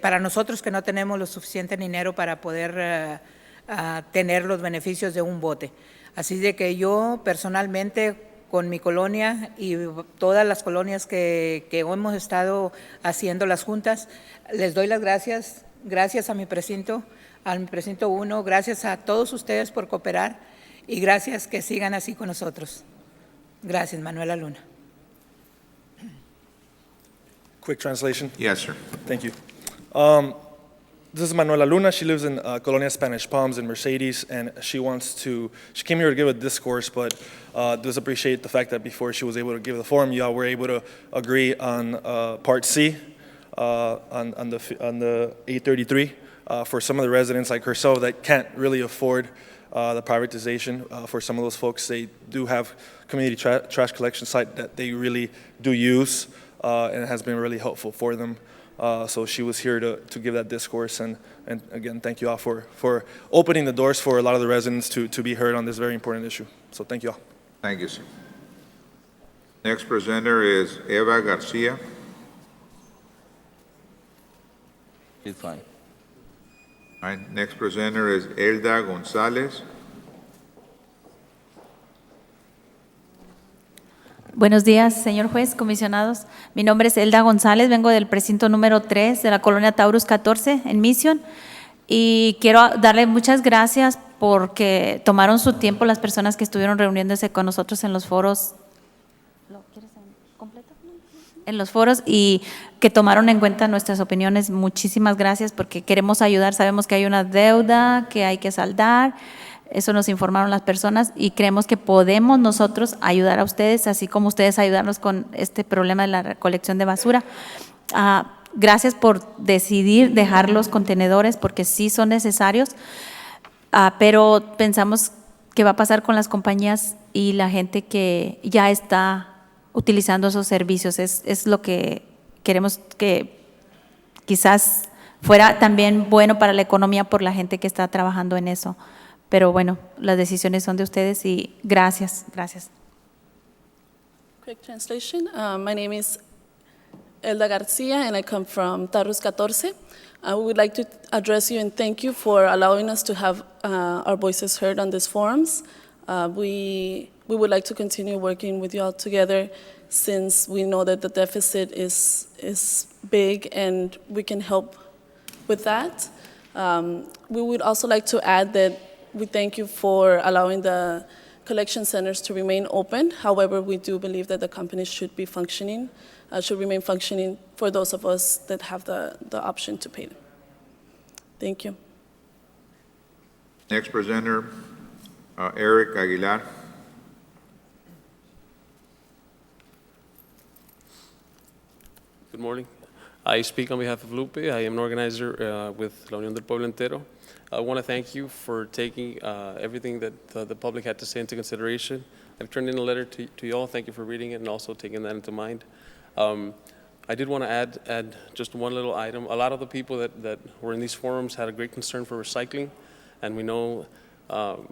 O: Para nosotros que no tenemos lo suficiente dinero para poder tener los beneficios de un bote. Así de que yo personalmente con mi colonia y todas las colonias que hemos estado haciendo las juntas, les doy las gracias, gracias a mi precinto 1, gracias a todos ustedes por cooperar y gracias que sigan así con nosotros. Gracias, Manuela Luna.
P: Quick translation.
B: Yes, sir.
P: Thank you. This is Manuela Luna. She lives in Colonia Spanish Palms in Mercedes, and she came here to give a discourse, but does appreciate the fact that before she was able to give the forum, y'all were able to agree on Part C, on the 833, for some of the residents like herself that can't really afford the privatization. For some of those folks, they do have community trash collection site that they really do use, and it has been really helpful for them. So she was here to give that discourse, and again, thank you all for opening the doors for a lot of the residents to be heard on this very important issue. So thank you all.
B: Thank you, sir. Next presenter is Eva Garcia.
C: She's fine.
B: All right, next presenter is Elda Gonzalez.
Q: Buenos días, señor juez, comisionados. Mi nombre es Elda González, vengo del precinto número 3 de la colonia Taurus 14 en Mission y quiero darle muchas gracias porque tomaron su tiempo las personas que estuvieron reuniéndose con nosotros en los foros. ¿Lo quieres en completo? En los foros y que tomaron en cuenta nuestras opiniones. Muchísimas gracias porque queremos ayudar. Sabemos que hay una deuda que hay que saldar. Eso nos informaron las personas y creemos que podemos nosotros ayudar a ustedes, así como ustedes ayudarnos con este problema de la recolección de basura. Gracias por decidir dejar los contenedores porque sí son necesarios, pero pensamos qué va a pasar con las compañías y la gente que ya está utilizando esos servicios. Es lo que queremos que quizás fuera también bueno para la economía por la gente que está trabajando en eso. Pero bueno, las decisiones son de ustedes y gracias, gracias.
R: Quick translation. My name is Elda Garcia and I come from Taurus 14. We would like to address you and thank you for allowing us to have our voices heard on these forums. We would like to continue working with you all together since we know that the deficit is big and we can help with that. We would also like to add that we thank you for allowing the collection centers to remain open. However, we do believe that the companies should be functioning, should remain functioning for those of us that have the option to pay them. Thank you.
B: Next presenter, Eric Aguilar.
S: Good morning. I speak on behalf of Lupe. I am an organizer with La Unión del Pueblo Entero. I want to thank you for taking everything that the public had to say into consideration. I've turned in a letter to you all. Thank you for reading it and also taking that into mind. I did want to add just one little item. A lot of the people that were in these forums had a great concern for recycling, and we know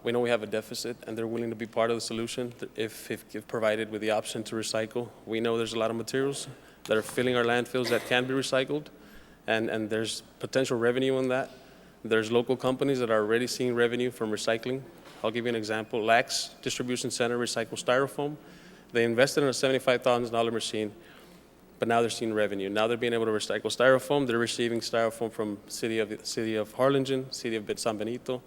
S: we have a deficit, and they're willing to be part of the solution if provided with the option to recycle. We know there's a lot of materials that are filling our landfills that can be recycled, and there's potential revenue in that. There's local companies that are already seeing revenue from recycling. I'll give you an example. Lax Distribution Center recycles styrofoam. They invested in a $75,000 machine, but now they're seeing revenue. Now they're being able to recycle styrofoam. They're receiving styrofoam from city of Harlingen, city of San Benito,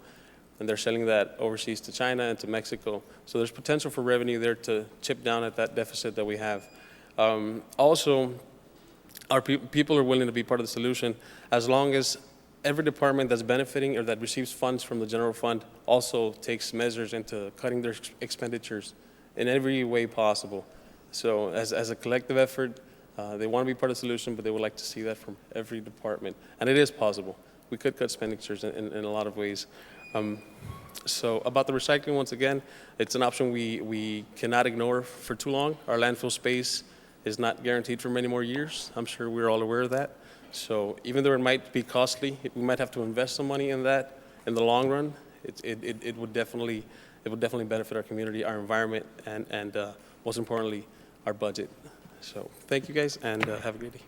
S: and they're selling that overseas to China and to Mexico. So there's potential for revenue there to chip down at that deficit that we have. Also, our people are willing to be part of the solution as long as every department that's benefiting or that receives funds from the general fund also takes measures into cutting their expenditures in every way possible. So as a collective effort, they want to be part of the solution, but they would like to see that from every department. And it is possible. We could cut expenditures in a lot of ways. So about the recycling, once again, it's an option we cannot ignore for too long. Our landfill space is not guaranteed for many more years. I'm sure we're all aware of that. So even though it might be costly, we might have to invest some money in that in the long run. It would definitely benefit our community, our environment, and most importantly, our budget. So thank you guys, and have a great day.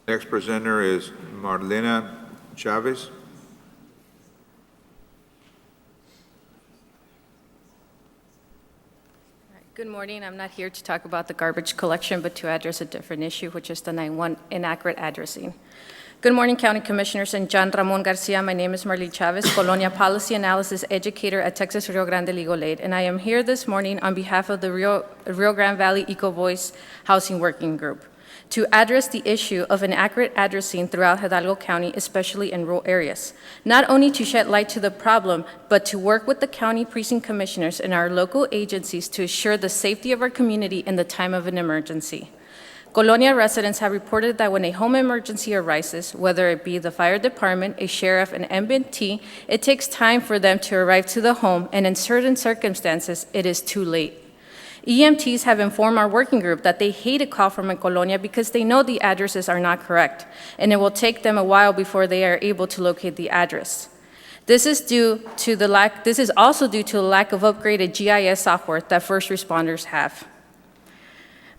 B: Next presenter is Marlena Chavez.
T: Good morning. I'm not here to talk about the garbage collection, but to address a different issue, which is the 911 inaccurate addressing. Good morning, County Commissioners and John Ramon Garcia. My name is Marlene Chavez, Colonia Policy Analysis Educator at Texas Rio Grande Legal Aid, and I am here this morning on behalf of the Rio Grande Valley Eco Voice Housing Working Group to address the issue of inaccurate addressing throughout Hidalgo County, especially in rural areas. Not only to shed light to the problem, but to work with the county precinct commissioners and our local agencies to assure the safety of our community in the time of an emergency. Colonia residents have reported that when a home emergency arises, whether it be the fire department, a sheriff, an MBT, it takes time for them to arrive to the home, and in certain circumstances, it is too late. EMTs have informed our working group that they hate a call from a Colonia because they know the addresses are not correct, and it will take them a while before they are able to locate the address. This is also due to the lack of upgraded GIS software that first responders have.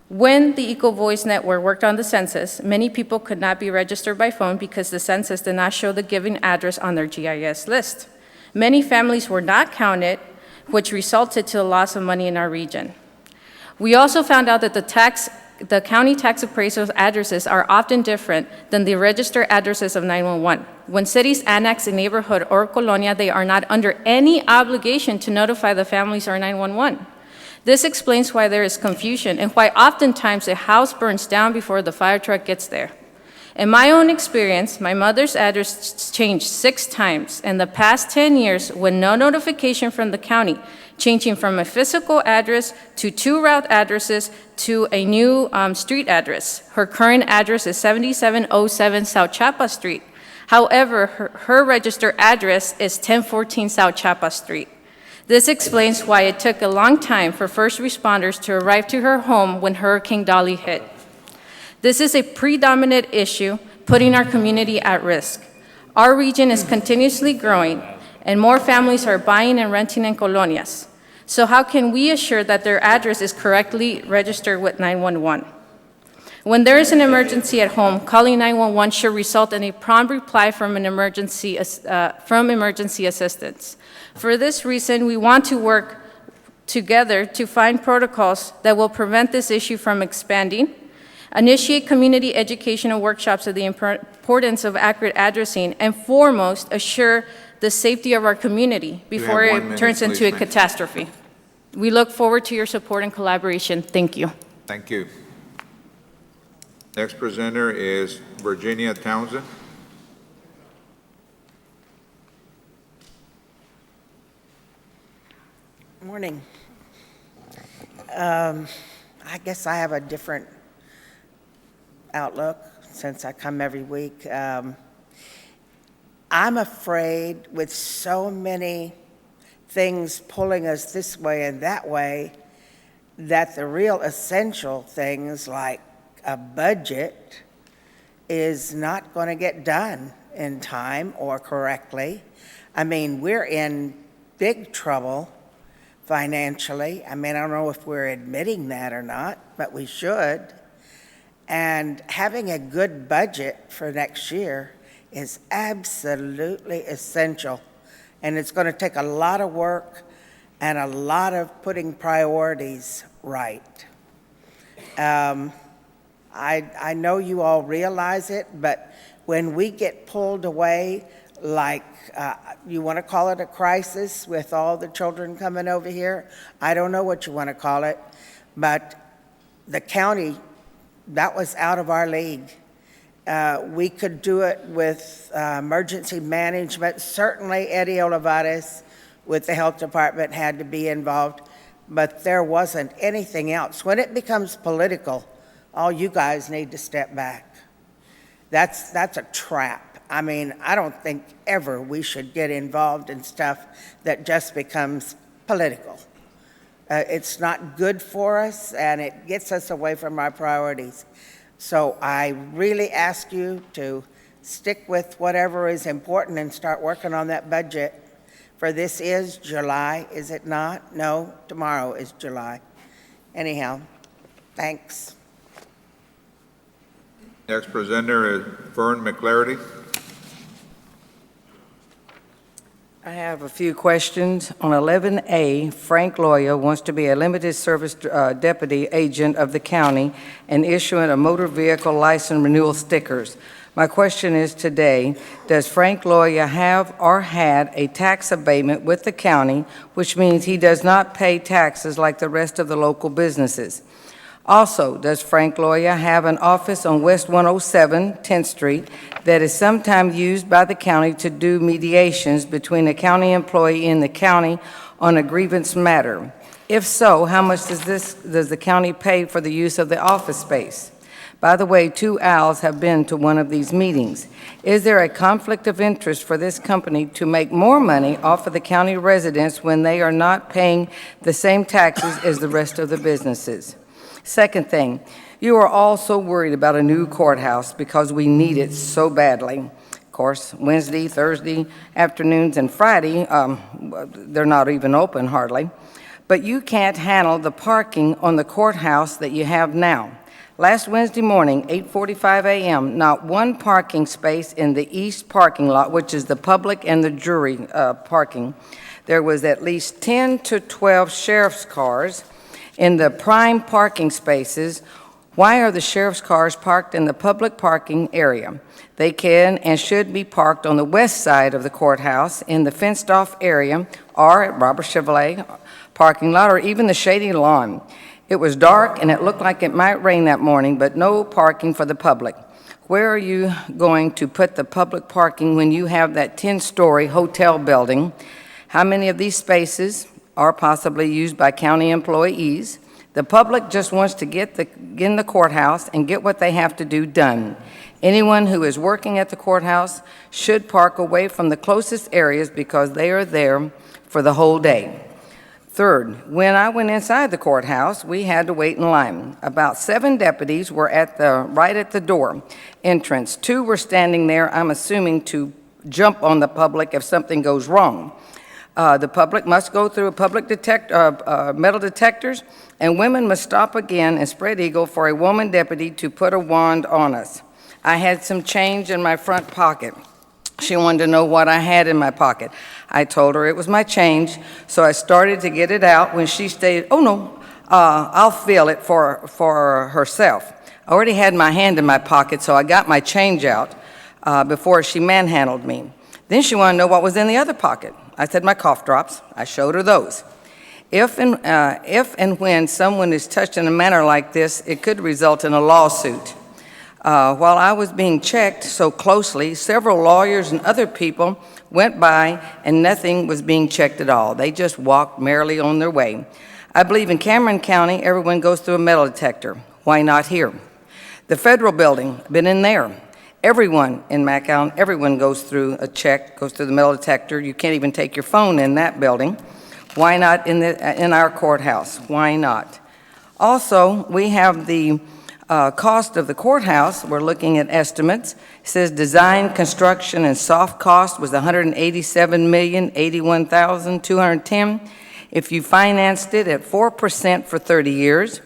T: When the EcoVoice network worked on the census, many people could not be registered by phone because the census did not show the given address on their GIS list. Many families were not counted, which resulted to the loss of money in our region. We also found out that the county tax appraiser's addresses are often different than the registered addresses of 911. When cities annex a neighborhood or colonia, they are not under any obligation to notify the families or 911. This explains why there is confusion and why oftentimes a house burns down before the fire truck gets there. In my own experience, my mother's address changed 6 times in the past 10 years with no notification from the county, changing from a physical address to 2 route addresses to a new street address. Her current address is 7707 South Chapa Street. However, her registered address is 1014 South Chapa Street. This explains why it took a long time for first responders to arrive to her home when Hurricane Dolly hit. This is a predominant issue, putting our community at risk. Our region is continuously growing, and more families are buying and renting in colonias. So how can we assure that their address is correctly registered with 911? When there is an emergency at home, calling 911 should result in a prompt reply from emergency assistance. For this reason, we want to work together to find protocols that will prevent this issue from expanding, initiate community educational workshops of the importance of accurate addressing, and foremost, assure the safety of our community before it turns into a catastrophe. We look forward to your support and collaboration. Thank you.
B: Thank you. Next presenter is Virginia Townsend.
I: Morning. I guess I have a different outlook since I come every week. I'm afraid with so many things pulling us this way and that way that the real essential things like a budget is not going to get done in time or correctly. I mean, we're in big trouble financially. I mean, I don't know if we're admitting that or not, but we should. And having a good budget for next year is absolutely essential. And it's going to take a lot of work and a lot of putting priorities right. I know you all realize it, but when we get pulled away, like you want to call it a crisis with all the children coming over here, I don't know what you want to call it, but the county, that was out of our league. We could do it with emergency management. Certainly Eddie Olivares with the health department had to be involved, but there wasn't anything else. When it becomes political, all you guys need to step back. That's a trap. I mean, I don't think ever we should get involved in stuff that just becomes political. It's not good for us, and it gets us away from our priorities. So I really ask you to stick with whatever is important and start working on that budget. For this is July, is it not? No, tomorrow is July. Anyhow, thanks.
B: Next presenter is Fern McClarity.
U: I have a few questions. On 11A, Frank Loya wants to be a limited service deputy agent of the county and issuing a motor vehicle license renewal stickers. My question is today, does Frank Loya have or had a tax abatement with the county, which means he does not pay taxes like the rest of the local businesses? Also, does Frank Loya have an office on West 107, 10th Street, that is sometimes used by the county to do mediations between a county employee and the county on a grievance matter? If so, how much does the county pay for the use of the office space? By the way, 2 owls have been to one of these meetings. Is there a conflict of interest for this company to make more money off of the county residents when they are not paying the same taxes as the rest of the businesses? Second thing, you are all so worried about a new courthouse because we need it so badly. Of course, Wednesday, Thursday afternoons, and Friday, they're not even open hardly. But you can't handle the parking on the courthouse that you have now. Last Wednesday morning, 8:45 a.m., not one parking space in the east parking lot, which is the public and the jury parking. There was at least 10 to 12 sheriff's cars, In the prime parking spaces, why are the sheriff's cars parked in the public parking area? They can and should be parked on the west side of the courthouse in the fenced-off area or at Robert Chevrolet parking lot or even the shady lawn. It was dark and it looked like it might rain that morning, but no parking for the public. Where are you going to put the public parking when you have that 10-story hotel building? How many of these spaces are possibly used by county employees? The public just wants to get in the courthouse and get what they have to do done. Anyone who is working at the courthouse should park away from the closest areas because they are there for the whole day. Third, when I went inside the courthouse, we had to wait in line. About 7 deputies were right at the door entrance. 2 were standing there, I'm assuming, to jump on the public if something goes wrong. The public must go through metal detectors, and women must stop again and spread eagle for a woman deputy to put a wand on us. I had some change in my front pocket. She wanted to know what I had in my pocket. I told her it was my change, so I started to get it out when she stated, "Oh no, I'll feel it for herself." I already had my hand in my pocket, so I got my change out before she manhandled me. Then she wanted to know what was in the other pocket. I said my cough drops. I showed her those. If and when someone is touched in a manner like this, it could result in a lawsuit. While I was being checked so closely, several lawyers and other people went by and nothing was being checked at all. They just walked merrily on their way. I believe in Cameron County, everyone goes through a metal detector. Why not here? The federal building, been in there. Everyone in McAllen, everyone goes through a check, goes through the metal detector. You can't even take your phone in that building. Why not in our courthouse? Why not? Also, we have the cost of the courthouse. We're looking at estimates. It says design, construction, and soft cost was $187,081,210. If you financed it at 4% for 30 years,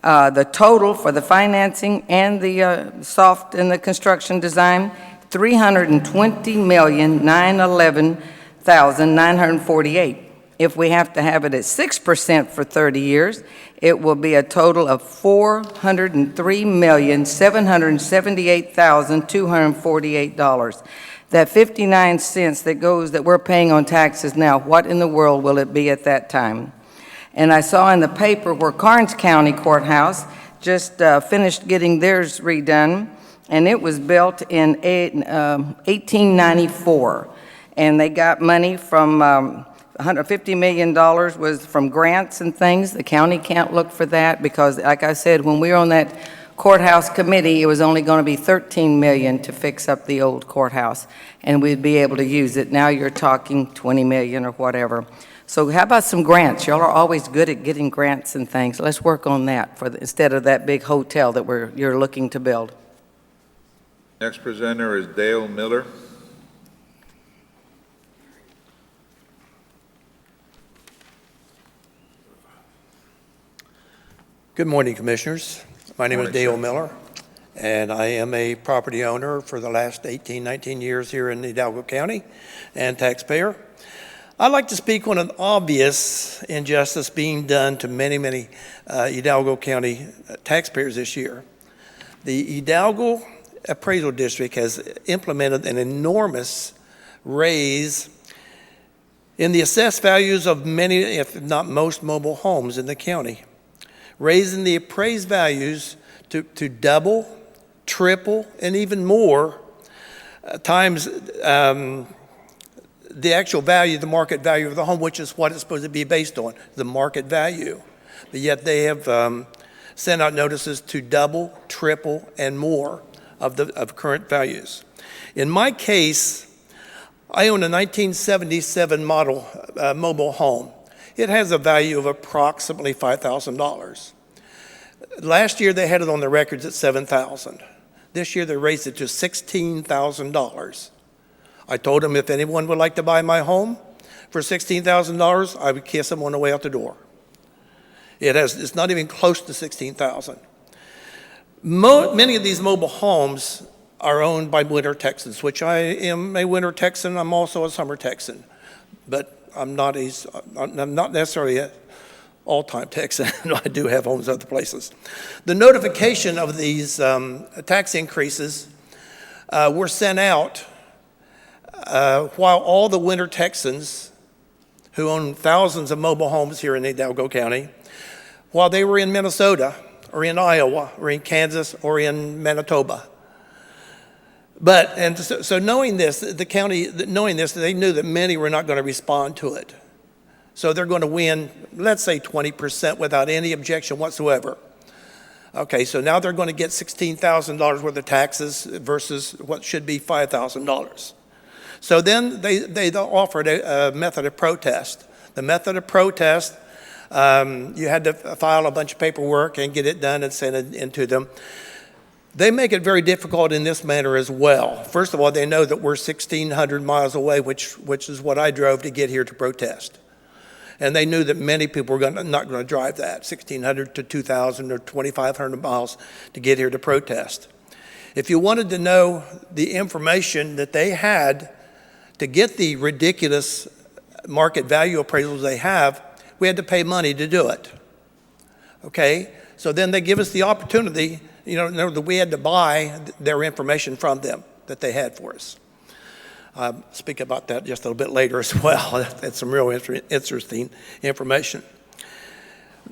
U: the total for the financing and the soft and the construction design, $320,911,948. If we have to have it at 6% for 30 years, it will be a total of $403,778,248. That 59 cents that we're paying on taxes now, what in the world will it be at that time? And I saw in the paper where Karnes County Courthouse just finished getting theirs redone, and it was built in 1894. And they got money from $150 million was from grants and things. The county can't look for that because, like I said, when we were on that courthouse committee, it was only going to be $13 million to fix up the old courthouse, and we'd be able to use it. Now you're talking $20 million or whatever. So how about some grants? Y'all are always good at getting grants and things. Let's work on that instead of that big hotel that you're looking to build.
B: Next presenter is Dale Miller.
D: Good morning, Commissioners. My name is Dale Miller, and I am a property owner for the last 18, 19 years here in Hidalgo County and taxpayer. I'd like to speak on an obvious injustice being done to many, many Hidalgo County taxpayers this year. The Hidalgo Appraisal District has implemented an enormous raise in the assessed values of many, if not most, mobile homes in the county, raising the appraised values to double, triple, and even more times the actual value, the market value of the home, which is what it's supposed to be based on, the market value. But yet they have sent out notices to double, triple, and more of current values. In my case, I own a 1977 model mobile home. It has a value of approximately $5,000. Last year, they had it on the records at $7,000. This year, they raised it to $16,000. I told them if anyone would like to buy my home for $16,000, I would kiss them on the way out the door. It's not even close to $16,000. Many of these mobile homes are owned by winter Texans, which I am a winter Texan. I'm also a summer Texan, but I'm not necessarily all-time Texan. I do have homes other places. The notification of these tax increases were sent out while all the winter Texans who own thousands of mobile homes here in Hidalgo County, while they were in Minnesota or in Iowa or in Kansas or in Manitoba. So knowing this, the county, knowing this, they knew that many were not going to respond to it. So they're going to win, let's say 20% without any objection whatsoever. Okay, so now they're going to get $16,000 worth of taxes versus what should be $5,000. So then they offered a method of protest. The method of protest, you had to file a bunch of paperwork and get it done and send it into them. They make it very difficult in this manner as well. First of all, they know that we're 1,600 miles away, which is what I drove to get here to protest. And they knew that many people were not going to drive that, 1,600 to 2,000 or 2,500 miles to get here to protest. If you wanted to know the information that they had to get the ridiculous market value appraisals they have, we had to pay money to do it. Okay? So then they give us the opportunity, that we had to buy their information from them that they had for us. I'll speak about that just a little bit later as well. That's some real interesting information.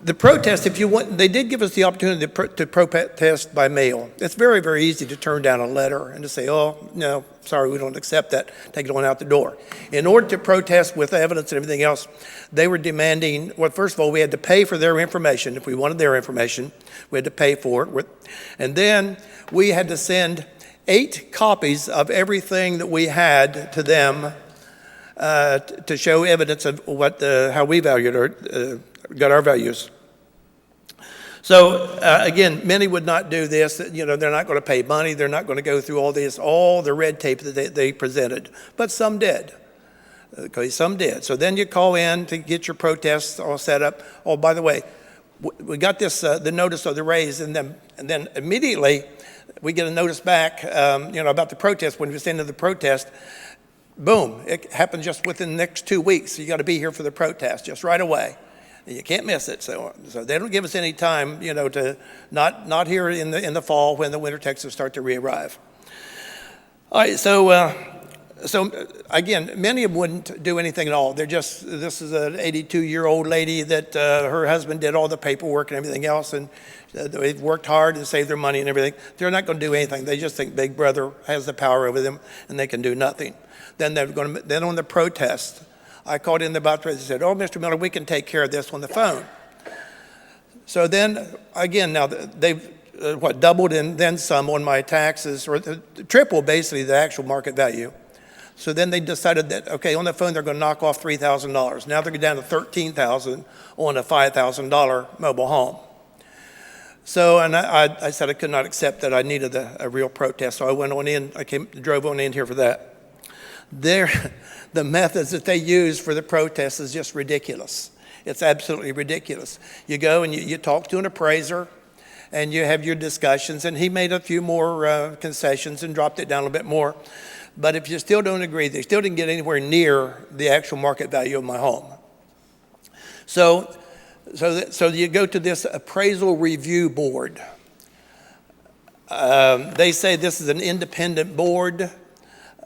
D: The protest, if you want, they did give us the opportunity to protest by mail. It's very, very easy to turn down a letter and to say, oh, no, sorry, we don't accept that. Take it on out the door. In order to protest with evidence and everything else, they were demanding, well, first of all, we had to pay for their information. If we wanted their information, we had to pay for it. And then we had to send 8 copies of everything that we had to them to show evidence of how we valued got our values. So again, many would not do this. They're not going to pay money. They're not going to go through all the red tape that they presented. But some did. Okay, some did. So then you call in to get your protests all set up. Oh, by the way, we got this the notice of the raise, and then immediately we get a notice back, about the protest. When we send in the protest, boom, it happened just within the next 2 weeks. So you got to be here for the protest just right away. You can't miss it. So they don't give us any time, to not here in the fall when the winter Texans start to re-arrive. All right, so again, many of them wouldn't do anything at all. This is an 82-year-old lady that her husband did all the paperwork and everything else, and they've worked hard and saved their money and everything. They're not going to do anything. They just think Big Brother has the power over them, and they can do nothing. Then on the protest, I called in about they said, oh, Mr. Miller, we can take care of this on the phone. So then, again, now they've doubled and then some on my taxes, or triple basically the actual market value. So then they decided that, okay, on the phone they're going to knock off $3,000. Now they're down to $13,000 on a $5,000 mobile home. So, and I said I could not accept that. I needed a real protest. So I went on in, drove on in here for that. The methods that they use for the protest is just ridiculous. It's absolutely ridiculous. You go and you talk to an appraiser and you have your discussions, and he made a few more concessions and dropped it down a little bit more. But if you still don't agree, they still didn't get anywhere near the actual market value of my home. So you go to this appraisal review board. They say this is an independent board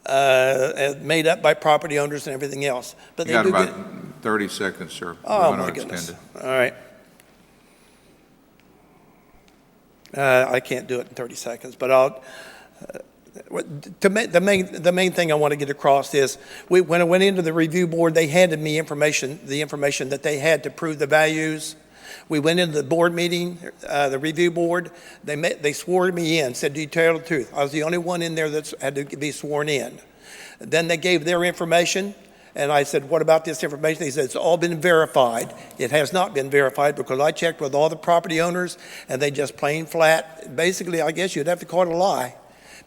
D: made up by property owners and everything else. But
B: you got about 30 seconds, sir.
D: Oh, my goodness. All right. I can't do it in 30 seconds, but I'll... the main thing I want to get across is when I went into the review board, they handed me the information that they had to prove the values. We went into the board meeting, the review board. They swore me in, said, do you tell the truth? I was the only one in there that had to be sworn in. Then they gave their information, and I said, what about this information? They said, it's all been verified. It has not been verified because I checked with all the property owners, and they just plain flat, basically, I guess you'd have to call it a lie.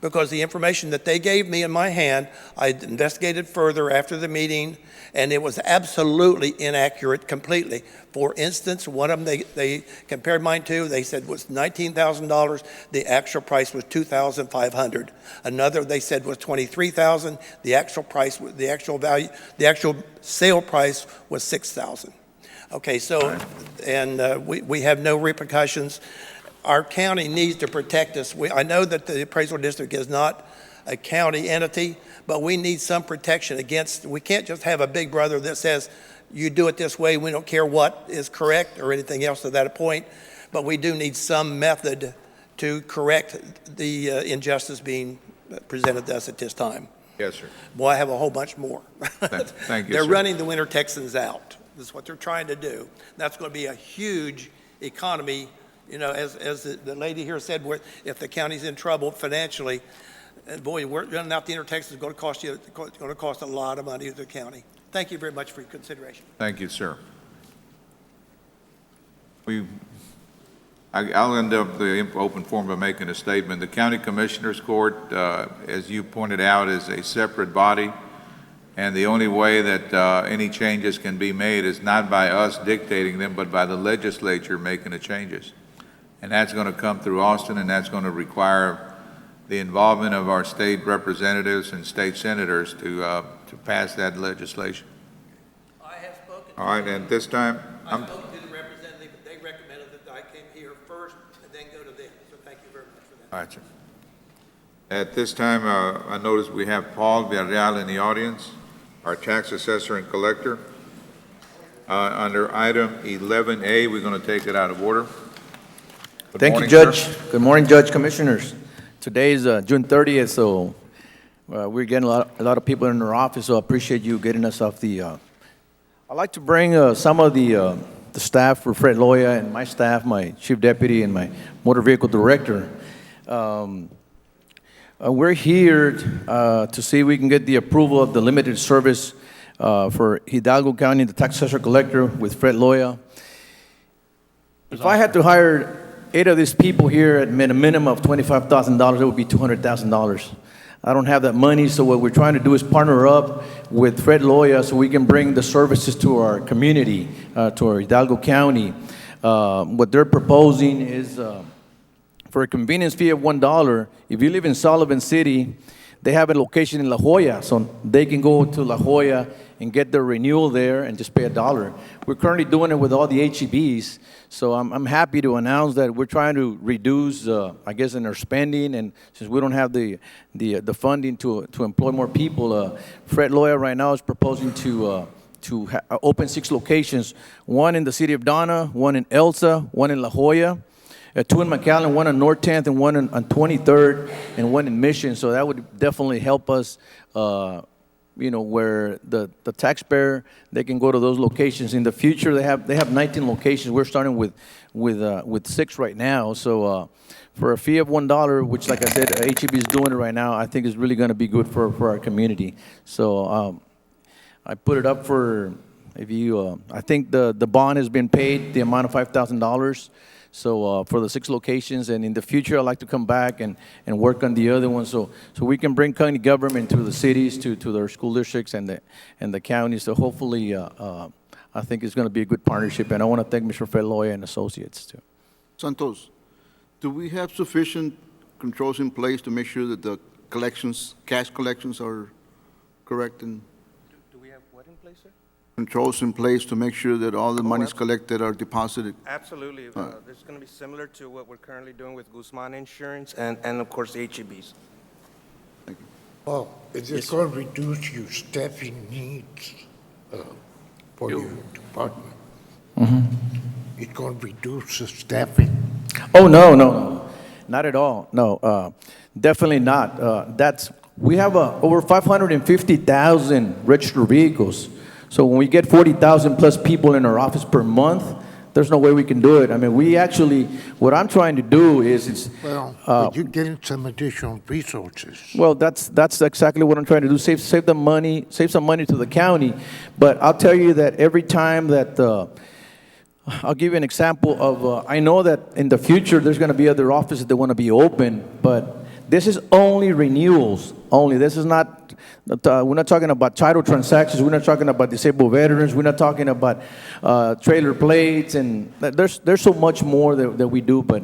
D: Because the information that they gave me in my hand, I investigated further after the meeting, and it was absolutely inaccurate completely. For instance, one of them they compared mine to, they said was $19,000. The actual price was $2,500. Another they said was $23,000. The actual price, the actual value, the actual sale price was $6,000. Okay, so and we have no repercussions. Our county needs to protect us. I know that the appraisal district is not a county entity, but we need some protection against, we can't just have a big brother that says, you do it this way, we don't care what is correct or anything else to that point, but we do need some method to correct the injustice being presented to us at this time.
B: Yes, sir.
D: Well, I have a whole bunch more.
B: Thank you,
D: They're
B: sir.
D: running the Winter Texans out. This is what they're trying to do. That's going to be a huge economy, you know, as the lady here said, if the county's in trouble financially, and boy, we're running out the Winter Texans is going to cost you, it's going to cost a lot of money to the county. Thank you very much for your consideration.
B: Thank you, sir. I'll end up the open forum by making a statement. The County Commissioners Court, as you pointed out, is a separate body, and the only way that any changes can be made is not by us dictating them, but by the legislature making the changes. And that's going to come through Austin, and that's going to require the involvement of our state representatives and state senators to pass that legislation.
D: I have spoken.
B: All right, and this time,
D: I spoke to the representative, but they recommended that I came here first and then go to them. So thank you very much for that.
B: all right, sir. At this time, I notice we have Paul Villarreal in the audience, our tax assessor and collector. Under item 11A, we're going to take it out of order. Good
G: Thank
B: morning,
G: you, Judge.
B: sir.
G: Good morning, Judge, Commissioners. Today is June 30th, so we're getting a lot of people in our office, so I appreciate you getting us off the... I'd like to bring some of the staff for Fred Loya and my staff, my chief deputy and my motor vehicle director. We're here to see if we can get the approval of the limited service for Hidalgo County, the tax assessor collector with Fred Loya. If I had to hire 8 of these people here at a minimum of $25,000, it would be $200,000. I don't have that money, so what we're trying to do is partner up with Fred Loya so we can bring the services to our community, to our Hidalgo County. What they're proposing is for a convenience fee of $1, if you live in Sullivan City, they have a location in La Jolla, so they can go to La Jolla and get their renewal there and just pay $1. We're currently doing it with all the HEBs, so I'm happy to announce that we're trying to reduce, I guess, in our spending, and since we don't have the funding to employ more people, Fred Loya right now is proposing to open 6 locations, 1 in the city of Donna, 1 in Elsa, 1 in La Jolla, 2 in McAllen, 1 on North 10th, and 1 on 23rd, and 1 in Mission. So that would definitely help us, you know, where the taxpayer, they can go to those locations. In the future, they have 19 locations. We're starting with 6 right now. So for a fee of $1, which, like I said, HEB is doing it right now, I think is really going to be good for our community. So I put it up for, if you, I think the bond has been paid, the amount of $5,000. So for the 6 locations, and in the future, I'd like to come back and work on the other ones, so we can bring county government to the cities, to their school districts and the counties. So hopefully, I think it's going to be a good partnership, and I want to thank Mr. Fred Loya and Associates too.
J: Santos, do we have sufficient controls in place to make sure that the collections, cash collections are correct? And
G: Do we have what in place, sir?
J: controls in place to make sure that all the monies collected are deposited?
V: Absolutely. It's going to be similar to what we're currently doing with Guzman Insurance and of course, the HEBs.
L: Well, is it going to reduce your staffing needs for your department? It's going to reduce the staffing?
G: Oh, no, not at all. No, definitely not. We have over 550,000 registered vehicles. So when we get 40,000 plus people in our office per month, there's no way we can do it. I mean, we actually, what I'm trying to do is
L: But you're getting some additional resources.
G: well, that's exactly what I'm trying to do. Save some money to the county. But I'll tell you that every time that I'll give you an example of I know that in the future there's going to be other offices that want to be open, but this is only renewals. Only. This is not. We're not talking about title transactions. We're not talking about disabled veterans. We're not talking about trailer plates, and there's so much more that we do. But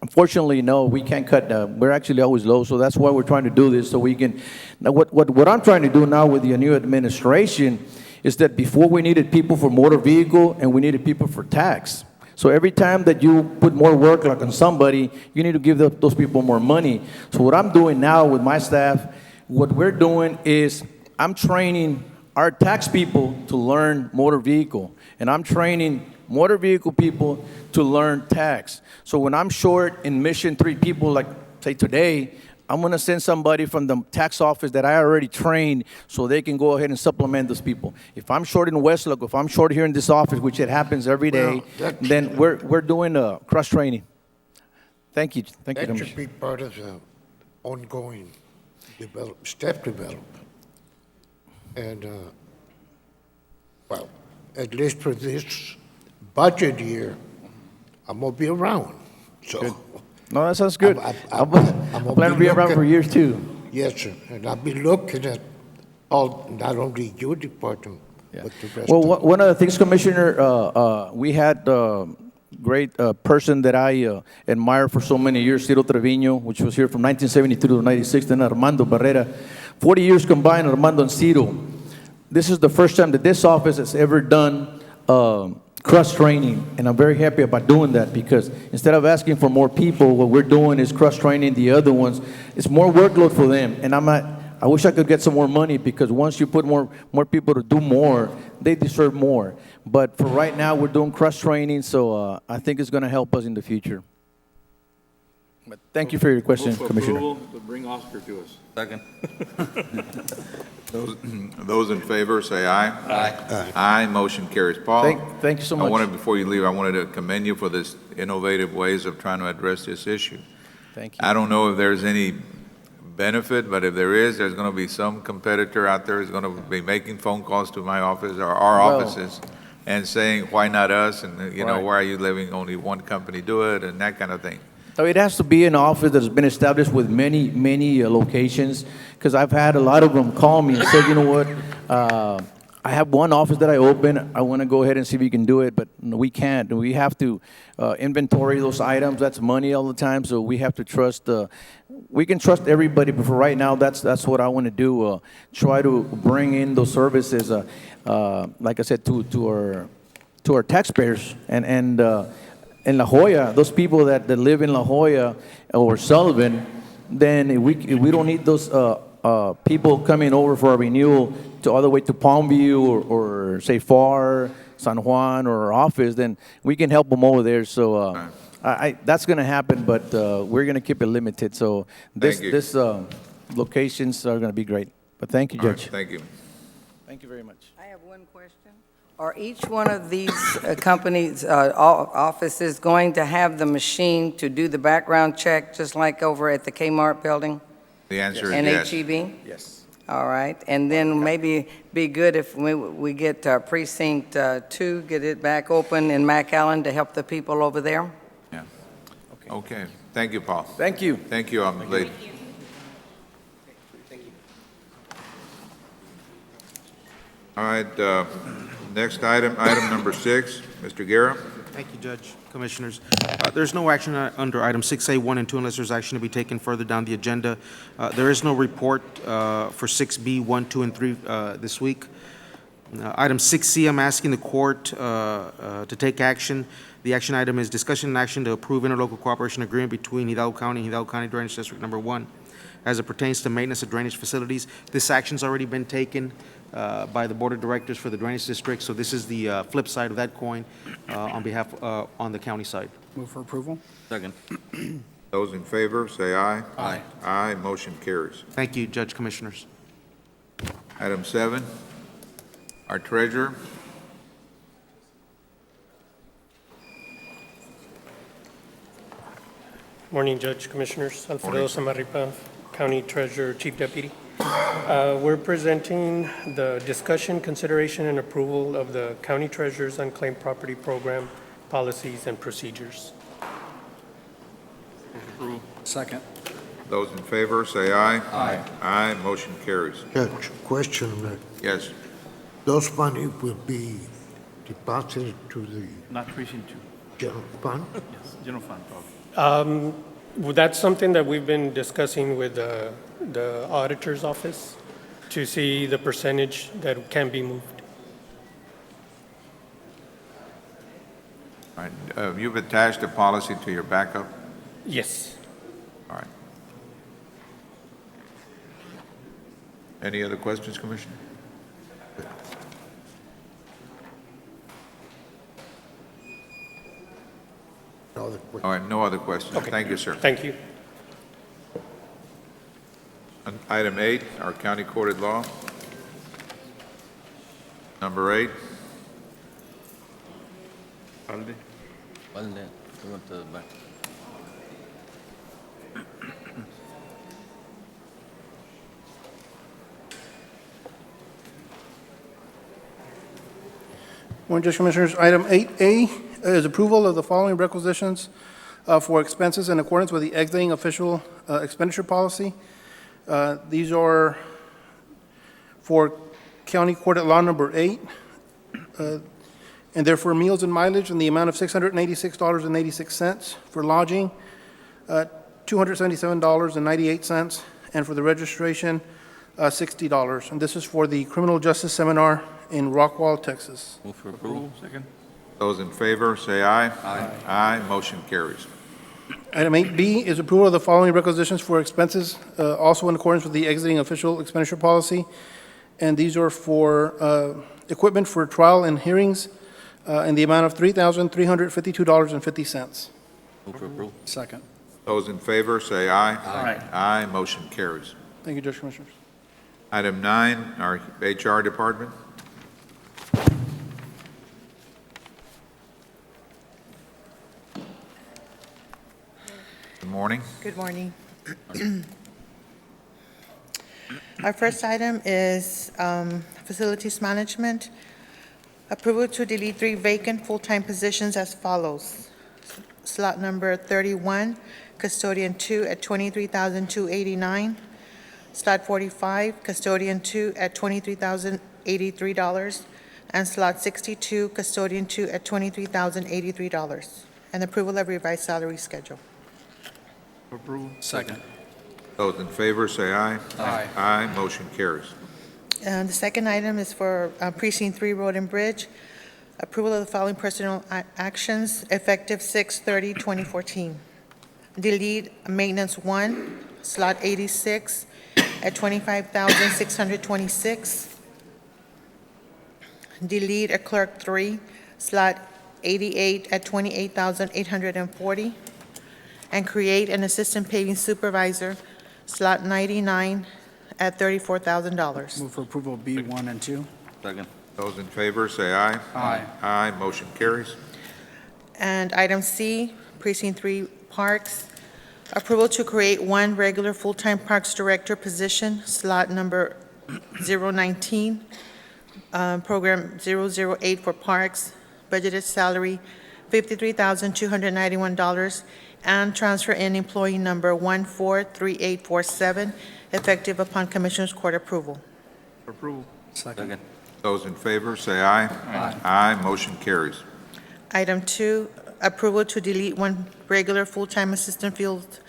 G: unfortunately, no, we can't cut. We're actually always low, so that's why we're trying to do this, so we can. Now, what I'm trying to do now with the new administration is that before we needed people for motor vehicle and we needed people for tax. So every time that you put more work like on somebody, you need to give those people more money. So what I'm doing now with my staff, what we're doing is I'm training our tax people to learn motor vehicle, and I'm training motor vehicle people to learn tax. So when I'm short in Mission 3 people, like say today, I'm gonna send somebody from the tax office that I already trained so they can go ahead and supplement those people. If I'm short in Westlook, if I'm short here in this office, which it happens every day, then we're doing a cross-training. Thank you,
L: That
G: Commissioner.
L: should be part of the ongoing step development. And, well, at least for this budget year, I'm gonna be around, so.
G: Good. No, that sounds good.
L: I'm
G: I plan to be around for years too.
L: Yes, sir, and I'll be looking at all, not only your department, but the rest
G: Well,
L: of.
G: one of the things, Commissioner, we had great person that I admire for so many years, Ciro Trevino, which was here from 1972 to 96, then Armando Barrera. 40 years combined, Armando and Ciro. This is the first time that this office has ever done cross-training, and I'm very happy about doing that because instead of asking for more people, what we're doing is cross-training the other ones. It's more workload for them, and I wish I could get some more money because once you put more people to do more, they deserve more. But for right now, we're doing cross-training, so I think it's going to help us in the future. But thank you for your question,
K: Move for
G: Commissioner.
K: approval to bring Oscar to us.
C: Second.
B: Those in favor, say aye.
C: Aye.
B: Aye, motion carries. Paul?
G: Thank you so much.
B: I wanted, before you leave, I wanted to commend you for this innovative ways of trying to address this issue.
G: Thank you.
B: I don't know if there's any benefit, but if there is, there's going to be some competitor out there who's going to be making phone calls to my office or our
G: Well-
B: offices and saying, why not us? And, you know,
G: Right.
B: why are you letting only one company do it and that kind of thing.
G: So it has to be an office that's been established with many locations, because I've had a lot of them call me and say, you know what, I have one office that I open, I want to go ahead and see if you can do it, but no, we can't. We have to inventory those items, that's money all the time, so we have to trust, we can trust everybody, but for right now, that's what I want to do, try to bring in those services, like I said, to our taxpayers, and in La Jolla, those people that live in La Jolla or Sullivan, then we don't need those people coming over for a renewal to all the way to Palmview or say FAR, San Juan, or our office, then we can help them over there. So that's going to happen, but we're going to keep it limited. So this locations are going to be great. But thank you,
B: All right,
G: Judge.
B: thank you.
G: Thank you very much.
U: I have one question. Are each one of these companies, offices, going to have the machine to do the background check, just like over at the Kmart building?
B: The answer is
U: And
B: yes.
U: HEB?
G: Yes.
U: All right, and then maybe be good if we get precinct 2, get it back open in McAllen to help the people over there?
B: Yeah. Okay. Thank you, Paul.
G: Thank you.
B: Thank you, lady. All right, next item number 6, Mr. Guerra.
A: Thank you, Judge, Commissioners. There's no action under item 6A, 1 and 2 unless there's action to be taken further down the agenda. There is no report for 6B, 1, 2, and 3 this week. Item 6C, I'm asking the court to take action. The action item is discussion and action to approve interlocal cooperation agreement between Hidalgo County and Hidalgo County Drainage District Number 1 as it pertains to maintenance of drainage facilities. This action's already been taken by the Board of Directors for the Drainage District, so this is the flip side of that coin on behalf, on the county side.
E: Move for approval?
C: Second.
B: Those in favor, say aye.
C: Aye.
B: Aye, motion carries.
A: Thank you, Judge, Commissioners.
B: Item 7, our treasurer.
F: Morning, Judge, Commissioners. Alfredo Samarripa, County Treasurer, Chief Deputy. We're presenting the discussion, consideration, and approval of the County Treasurer's Unclaimed Property Program policies and procedures.
E: Second.
B: Those in favor, say aye.
L: Aye.
B: Aye, motion carries.
L: Judge, question,
B: Yes.
L: those money will be deposited to the
K: Not precinct 2.
L: general fund?
K: Yes, general fund, probably.
F: Well, that's something that we've been discussing with the auditor's office to see the percentage that can be moved.
B: All right, you've attached a policy to your backup?
F: Yes.
B: All right. Any other questions, Commissioner?
L: No other questions.
B: All right, no other questions.
F: Okay.
B: Thank you, sir.
F: Thank you.
B: Item 8, our county courted law. Number 8.
C: Valde, we went to the back.
H: Morning, Judge Commissioners. Item 8A is approval of the following requisitions for expenses in accordance with the exiting official expenditure policy. These are for County Court at Law Number 8, and they're for meals and mileage in the amount of $686.86, for lodging, $277.98, and for the registration, $60. And this is for the Criminal Justice Seminar in Rockwall, Texas.
C: Move for approval. Second.
B: Those in favor, say aye. Aye. Aye, motion carries.
H: Item 8B is approval of the following requisitions for expenses, also in accordance with the exiting official expenditure policy. And these are for equipment for trial and hearings in the amount of $3,352.50.
C: Move for approval.
E: Second.
B: Those in favor, say aye.
E: Aye.
B: Aye, motion carries.
H: Thank you, Judge Commissioners.
B: Item 9, our HR Department. Good morning.
I: Good morning. Our first item is facilities management. Approval to delete 3 vacant full-time positions as follows. Slot number 31, custodian 2 at $23,289. Slot 45, custodian 2 at $23,083. And slot 62, custodian 2 at $23,083. And approval of revised salary schedule.
E: Approval. Second.
B: Those in favor, say aye.
E: Aye.
B: Aye, motion carries.
I: And the second item is for Precinct 3 Road and Bridge. Approval of the following personnel actions effective 6/30/2014. Delete Maintenance 1, Slot 86 at $25,626. Delete a Clerk 3, Slot 88 at $28,840. And create an Assistant Paving Supervisor, Slot 99 at $34,000.
E: Move for approval of B1 and 2.
C: Second.
B: Those in favor, say aye.
E: Aye.
B: Aye, motion carries.
I: And item C, Precinct 3 Parks, approval to create 1 regular full-time Parks Director position, slot number 019, program 008 for Parks, budgeted salary $53,291, and transfer in employee number 143847, effective upon Commissioner's Court approval.
E: Approval. Second.
B: Those in favor, say aye.
E: Aye.
B: Aye, motion carries.
I: Item 2, approval to delete 1 regular full-time Assistant Field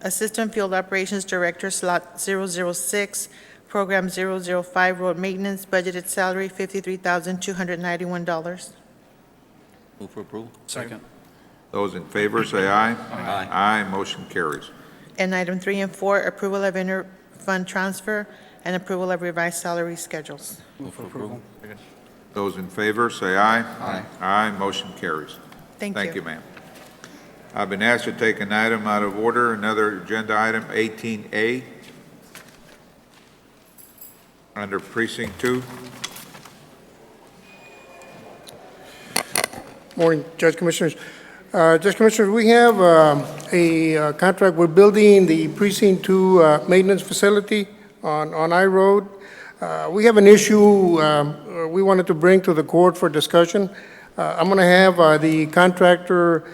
I: Operations Director, slot 006, program 005, road maintenance, budgeted salary $53,291.
C: Move for approval.
E: Second.
B: Those in favor, say aye.
C: Aye.
B: Aye, motion carries.
I: And item 3 and 4, approval of inter-fund transfer and approval of revised salary schedules.
E: Move for approval.
B: Those in favor, say aye.
E: Aye.
B: Aye, motion carries.
I: Thank
B: Thank
I: you.
B: you, ma'am. I've been asked to take an item out of order, another agenda item, 18A, under Precinct 2.
M: Morning, Judge Commissioners. Judge Commissioners, we have a contract. We're building the Precinct 2 maintenance facility on I Road. We have an issue we wanted to bring to the court for discussion. I'm going to have the contractor,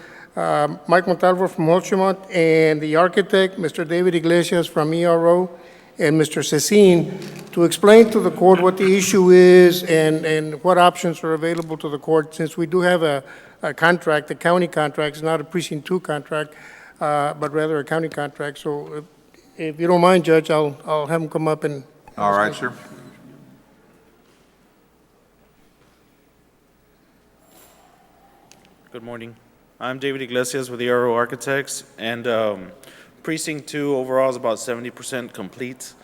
M: Mike Montalvo from Holchemont, and the architect, Mr. David Iglesias from ERO, and Mr. Cecine, to explain to the court what the issue is and what options are available to the court, since we do have a contract, a county contract. It's not a Precinct 2 contract, but rather a county contract. So if you don't mind, Judge, I'll have him come up and...
B: All right, sir.
N: Good morning. I'm David Iglesias with ERO Architects, and Precinct 2 overall is about 70% complete.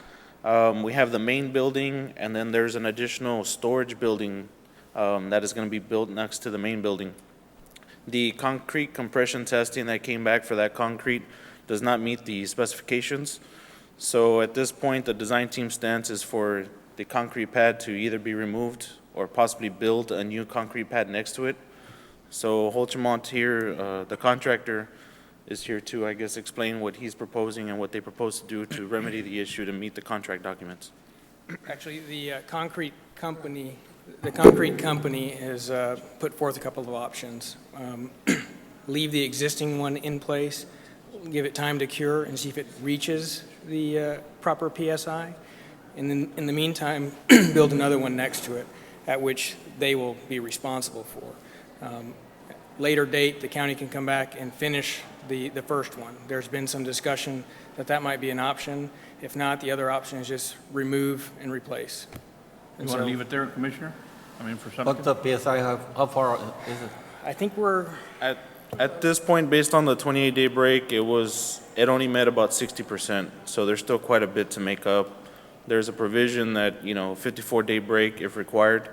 N: We have the main building, and then there's an additional storage building that is going to be built next to the main building. The concrete compression testing that came back for that concrete does not meet the specifications. So at this point, the design team stance is for the concrete pad to either be removed or possibly build a new concrete pad next to it. So Holcimont here, the contractor, is here to, I guess, explain what he's proposing and what they propose to do to remedy the issue to meet the contract documents.
O: Actually, the concrete company has put forth a couple of options. Leave the existing one in place, give it time to cure and see if it reaches the proper PSI, and then in the meantime, build another one next to it, at which they will be responsible for. Later date, the county can come back and finish the first one. There's been some discussion that that might be an option. If not, the other option is just remove and replace.
K: You want to leave it there, Commissioner? I mean, for
C: What's
K: something?
C: the PSI, how far is it?
O: I think we're,
N: At this point, based on the 28-day break, it only met about 60%, so there's still quite a bit to make up. There's a provision that, 54-day break if required,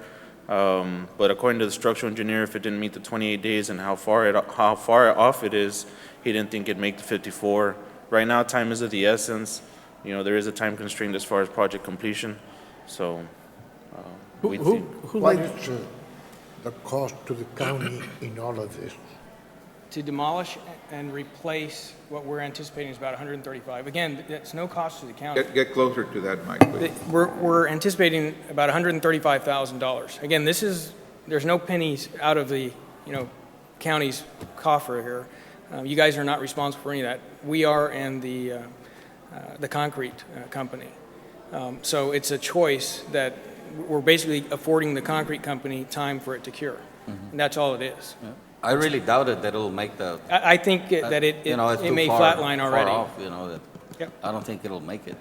N: but according to the structural engineer, if it didn't meet the 28 days and how far off it is, he didn't think it'd make the 54. Right now, time is of the essence. There is a time constraint as far as project completion, so we'd see.
L: What is the cost to the county in all of this?
O: to demolish and replace what we're anticipating is about 135. Again, that's no cost to the county.
B: Get closer to that mic, please.
O: We're anticipating about $135,000. Again, there's no pennies out of the, county's coffer here. You guys are not responsible for any of that. We are, and the concrete company. So it's a choice that we're basically affording the concrete company time for it to cure.
C: Mm-hmm.
O: And that's all it is.
C: Yeah. I really doubted that it'll make the.
O: I think that it may flatline already.
C: Far off, that
O: Yep.
C: I don't think it'll make it.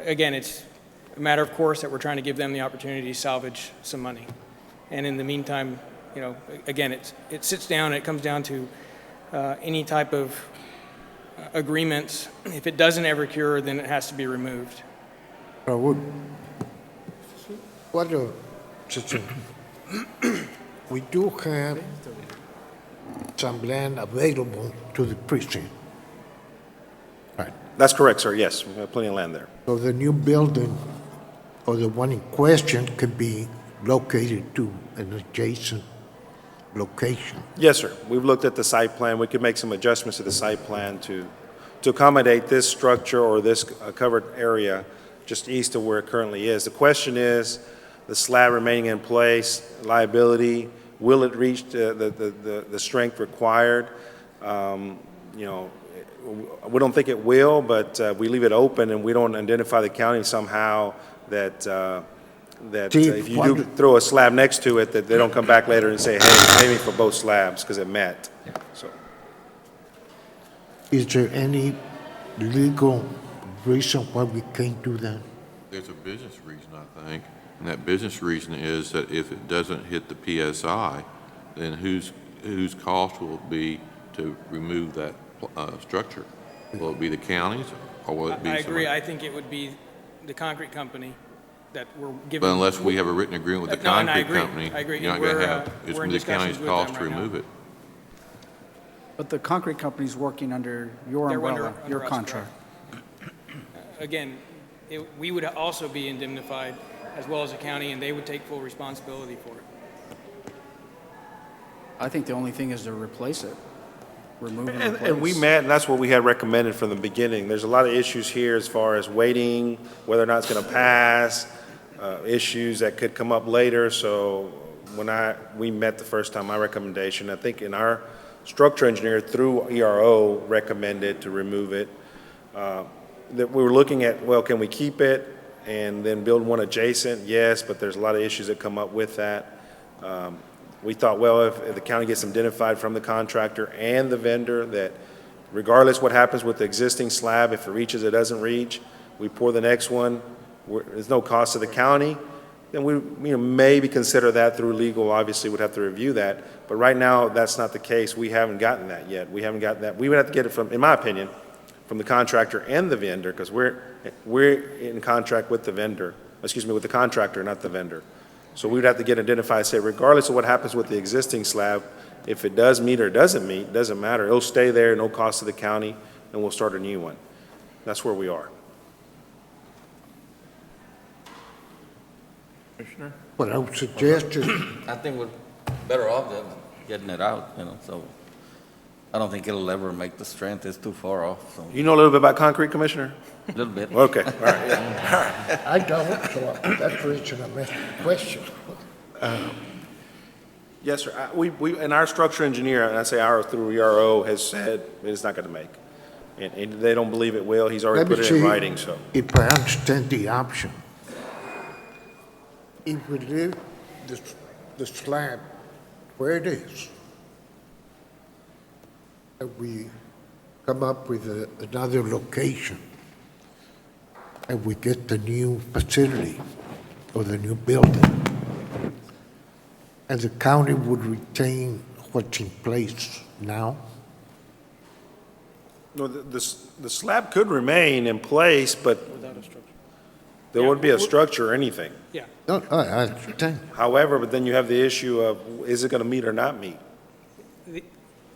O: Again, it's a matter of course that we're trying to give them the opportunity to salvage some money. And in the meantime, again, it sits down, it comes down to any type of agreements. If it doesn't ever cure, then it has to be removed.
L: We do have some land available to the precinct. Right.
W: That's correct, sir. Yes, we have plenty of land there.
L: So the new building, or the one in question, could be located to an adjacent location.
W: Yes, sir. We've looked at the site plan. We could make some adjustments to the site plan to accommodate this structure or this covered area just east of where it currently is. The question is, the slab remaining in place, liability, will it reach the strength required? We don't think it will, but we leave it open and we don't identify the county somehow that if you do throw a slab next to it, that they don't come back later and say, hey, pay me for both slabs because it met. So,
L: Is there any legal reason why we can't do that?
X: There's a business reason, I think, and that business reason is that if it doesn't hit the PSI, then whose cost will it be to remove that structure? Will it be the county's, or will it be
O: I agree.
X: somebody?
O: I think it would be the concrete company that we're giving.
X: But unless we have a written agreement with the
O: No, and I
X: concrete
O: agree.
X: company,
O: I agree.
X: you're not
O: And
X: going to
O: we're,
X: have, it's
O: we're in
X: going to be the
O: discussions
X: county's
O: with
X: cost
O: them
X: to
O: right now.
X: remove it.
E: But the concrete company's working under your
O: They're
E: umbrella,
O: under
E: your
O: us,
E: contract.
O: Again, we would also be indemnified as well as the county, and they would take full responsibility for it.
E: I think the only thing is to replace it. Remove and replace.
W: and we met, and that's what we had recommended from the beginning. There's a lot of issues here as far as waiting, whether or not it's going to pass, issues that could come up later. So when we met the first time, my recommendation, I think in our structure engineer through ERO recommended to remove it. That we were looking at, well, can we keep it and then build one adjacent? Yes, but there's a lot of issues that come up with that. We thought, well, if the county gets identified from the contractor and the vendor, that regardless what happens with the existing slab, if it reaches, it doesn't reach, we pour the next one. There's no cost to the county, then we, maybe consider that through legal. Obviously, we'd have to review that. But right now, that's not the case. We haven't gotten that yet. We haven't gotten that. We would have to get it from, in my opinion, from the contractor and the vendor, because we're in contract with the vendor, with the contractor, not the vendor. So we would have to get identified, say, regardless of what happens with the existing slab, if it does meet or doesn't meet, doesn't matter. It'll stay there, no cost to the county, and we'll start a new one. That's where we are.
K: Commissioner?
L: What I would suggest is,
C: I think we're better off than getting it out, so I don't think it'll ever make the strength. It's too far off, so.
W: You know a little bit about concrete, Commissioner?
C: A little bit.
W: Okay, all right, yeah.
L: I don't, so that's the reason I'm asking the question.
W: Yes, sir. And our structural engineer, and I say our through ERO, has said it's not going to make. And they don't believe it will. He's already put it in writing, so.
L: If I understand the option, if we leave the slab where it is, and we come up with another location, and we get the new facility or the new building, and the county would retain what's in place now?
W: No, the slab could remain in place, but there wouldn't be a structure or anything.
O: Yeah.
L: No, I understand.
W: However, but then you have the issue of, is it going to meet or not meet?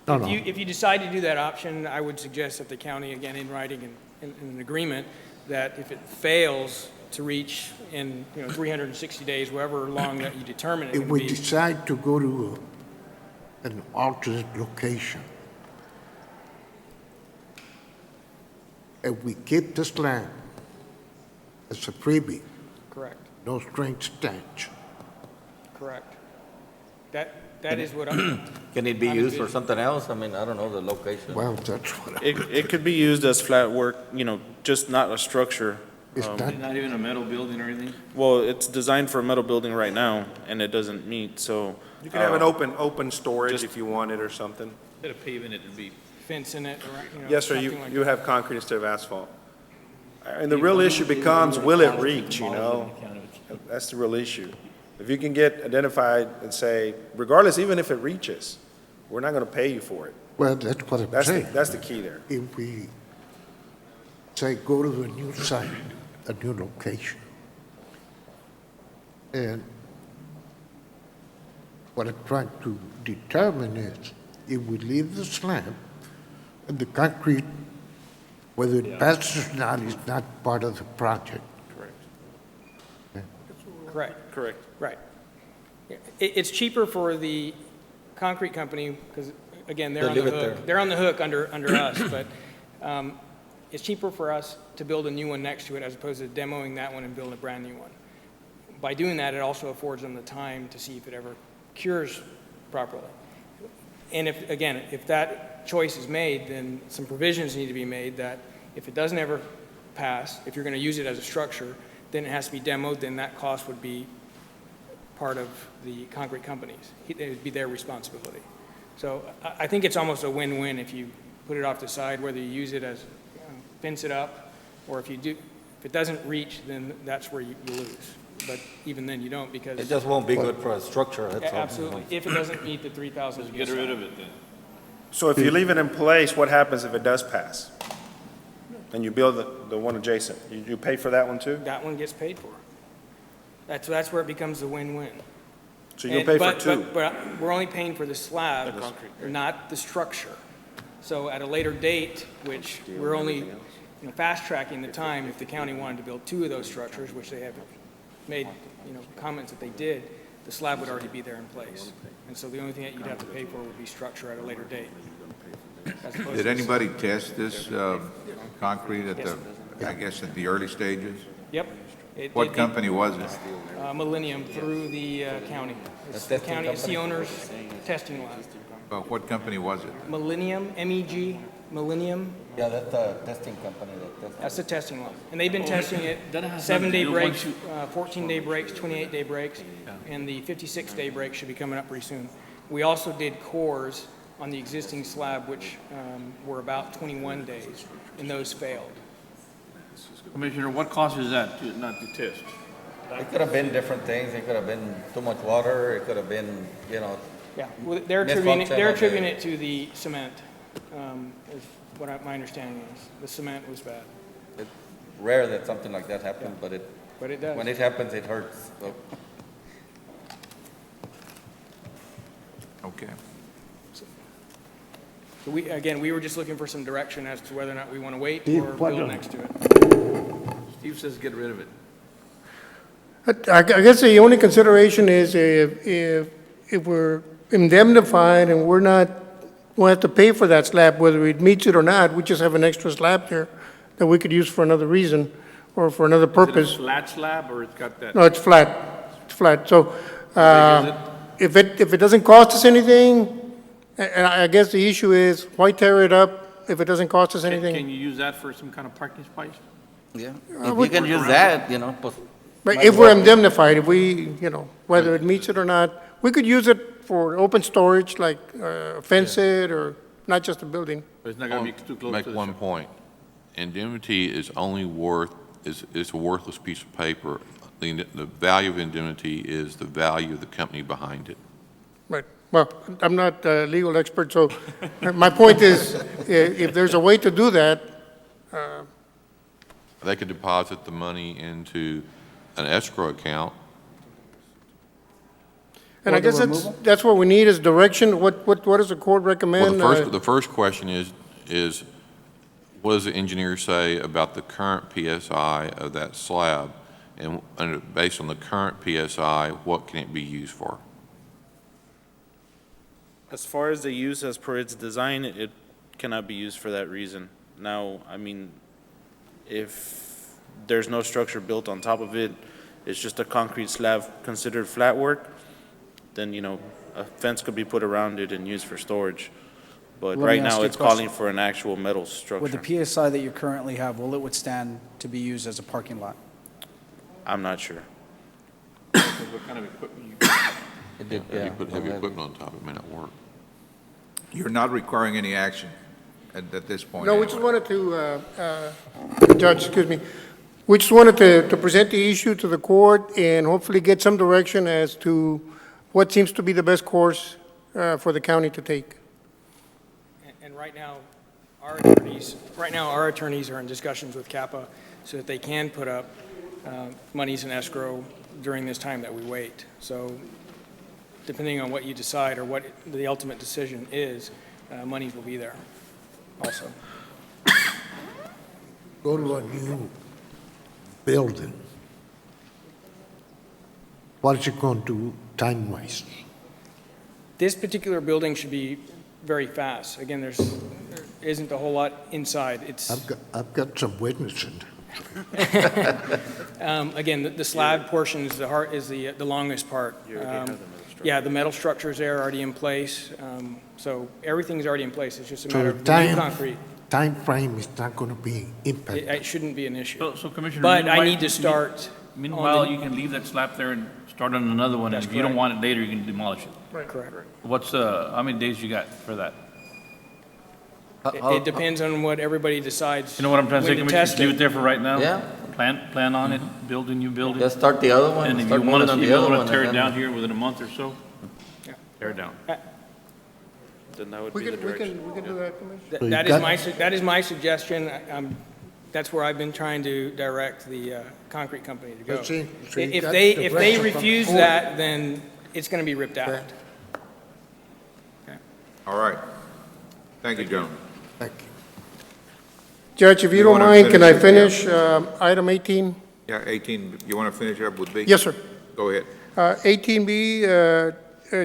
O: If you decide to do that option, I would suggest that the county, again, in writing in an agreement, that if it fails to reach in 360 days, however long that you determine it
L: If
O: would
L: we
O: be.
L: decide to go to an alternate location, and we keep the slab as a freebie,
O: Correct,
L: no strings attached.
O: correct. That is what I'm.
C: Can it be
O: I'm
C: used for
O: envisioning.
C: something else? I mean, I don't know the location.
L: Well, that's what
N: It could be used as flat work, just not a structure.
L: it's not.
K: Not even a metal building or anything?
N: Well, it's designed for a metal building right now, and it doesn't meet, so.
W: You can have an open storage if you wanted or something.
K: Instead of paving it, it'd be.
O: Fence in it, or,
W: Yes, sir,
O: something like
W: you
O: that.
W: have concrete instead of asphalt. And the real issue becomes, will it reach, That's the real issue. If you can get identified and say, regardless, even if it reaches, we're not going to pay you for it.
L: Well, that's what I'm saying.
W: That's the key there.
L: If we say go to the new site, a new location, and what I'm trying to determine is if we leave the slab and the concrete, whether it passes or not, is not part of the project.
O: Correct. Right. It's cheaper for the concrete company, because, again, they're on the
C: They'll leave it
O: hook.
C: there.
O: They're on the hook under us, but it's cheaper for us to build a new one next to it as opposed to demoing that one and building a brand-new one. By doing that, it also affords them the time to see if it ever cures properly. And if that choice is made, then some provisions need to be made that if it doesn't ever pass, if you're going to use it as a structure, then it has to be demoed, then that cost would be part of the concrete companies. It would be their responsibility. So I think it's almost a win-win if you put it off the side, whether you use it as, fence it up, or if it doesn't reach, then that's where you lose. But even then, you don't, because.
C: It just won't be good for a structure, that's all.
O: Absolutely, if it doesn't meet the 3,000.
K: Get rid of it then.
W: So if you leave it in place, what happens if it does pass? And you build the one adjacent, you pay for that one too?
O: That one gets paid for. That's where it becomes a win-win.
W: So you'll pay for
O: But-
W: two?
O: But we're only paying for the slab, not the structure. So at a later date, which we're only, fast-tracking the time, if the county wanted to build two of those structures, which they have made, comments that they did, the slab would already be there in place. And so the only thing that you'd have to pay for would be structure at a later date. as opposed
B: Did
O: to-
B: anybody test this concrete at at the early stages?
O: Yep.
B: What company was it?
O: Millennium through the county. It's the county, it's the owner's testing lab.
B: What company was it?
O: Millennium, MEG, Millennium,
C: Yeah, that's the testing company
O: that's the testing lab. And they've been testing it
K: that has nothing to
O: 7-day
K: do
O: breaks,
K: once
O: 14-day breaks, 28-day breaks, and the 56-day break should be coming up pretty soon. We also did cores on the existing slab, which were about 21 days, and those failed.
K: Commissioner, what causes that not to test?
C: It could have been different things. It could have been too much water. It could have been, you know.
O: Yeah, well, they're attributing
C: misfunction of
O: it to the cement, is what my understanding is. The cement was bad.
C: It's rare that something like that happens, but
O: it does.
C: when it happens, it hurts. So.
B: Okay.
O: So we were just looking for some direction as to whether or not we want to wait
L: Steve,
O: or
L: what
O: build
L: do-
O: next to it.
K: Steve says get rid of it.
M: I guess the only consideration is if we're indemnified and we'll have to pay for that slab, whether it meets it or not, we just have an extra slab there that we could use for another reason or for another
K: Is it
M: purpose.
K: a flat slab or it's got that?
M: No, it's flat. It's flat. So,
K: big is
M: if it doesn't cost us anything, and I guess the issue is, why tear it up if it doesn't cost us
K: Can
M: anything?
K: you use that for some kind of parking space?
C: Yeah. If you can use that, you know.
M: But if we're indemnified, if we, whether it meets it or not, we could use it for open storage, like fence it, or not just a building.
K: But it's not going to be too close
X: Make
K: to the
X: one point. Indemnity is only it's a worthless piece of paper. The value of indemnity is the value of the company behind it.
M: Right. Well, I'm not a legal expert, so my point is, if there's a way to do that,
X: They could deposit the money into an escrow account.
M: and I guess that's what we need is direction. What does the court recommend?
X: Well, the first question is what does the engineer say about the current PSI of that slab? And based on the current PSI, what can it be used for?
N: As far as the use as per its design, it cannot be used for that reason. Now, I mean, if there's no structure built on top of it, it's just a concrete slab considered flat work, then, a fence could be put around it and used for storage. But
E: Let me
N: right
E: ask
N: now,
E: you a
N: it's
E: question.
N: calling for an actual metal structure.
E: With the PSI that you currently have, will it withstand to be used as a parking lot?
N: I'm not sure.
K: What kind of equipment you
X: If you put heavy equipment on top, it may not work.
B: You're not requiring any action at this point.
M: No, we just
B: anyway.
M: wanted to, Judge, excuse me, we just wanted to present the issue to the court and hopefully get some direction as to what seems to be the best course for the county to take.
O: And right now, our attorneys are in discussions with CAPA so that they can put up monies in escrow during this time that we wait. So depending on what you decide or what the ultimate decision is, monies will be there also.
L: Go to a new building. What is it going to do time-wise?
O: This particular building should be very fast. Again, there isn't a whole lot inside. It's,
L: I've got some witnesses.
O: again, the slab portion is the longest part. Yeah, the metal structure's there already in place. So everything's already in place. It's just a matter
L: So
O: of
L: the
O: new concrete.
L: time frame is not going to be impacted.
O: It shouldn't be an issue.
K: So Commissioner.
O: But I
K: meanwhile-
O: need to start.
K: Meanwhile,
O: on the-
K: you can leave that slab there and start on another one, and
O: That's
K: if you don't
O: correct.
K: want it later, you can demolish it.
O: Correct.
K: What's, how many days you got for that?
O: It depends on what everybody decides.
K: You know what I'm trying to say,
O: when
K: Commissioner?
O: test
K: Just leave it there for right now?
C: Yeah.
K: Plan on it, build a new building.
C: Just start the other one.
K: And if
C: start
K: you want
C: moving on
K: to,
C: the other one,
K: tear
C: and
K: it
C: then-
K: down here within a month or so, tear it down.
N: Then that would
M: We
N: be the
M: can, we
N: direction.
M: can, we can do that, Commissioner.
L: So you
O: That is my suggestion. That's where I've been trying to direct the concrete company to go.
L: Let's see. So you
O: If
L: got
O: they
L: direction from the
O: refuse
L: court.
O: that, then it's going to be ripped out.
L: Correct.
B: All right. Thank you, gentlemen.
L: Thank you.
M: Judge, if you
B: You
M: don't
B: wanna
M: mind, can I
B: finish
M: finish item 18?
B: Yeah, 18, you want to finish up with B?
M: Yes, sir.
B: Go ahead.
M: 18B,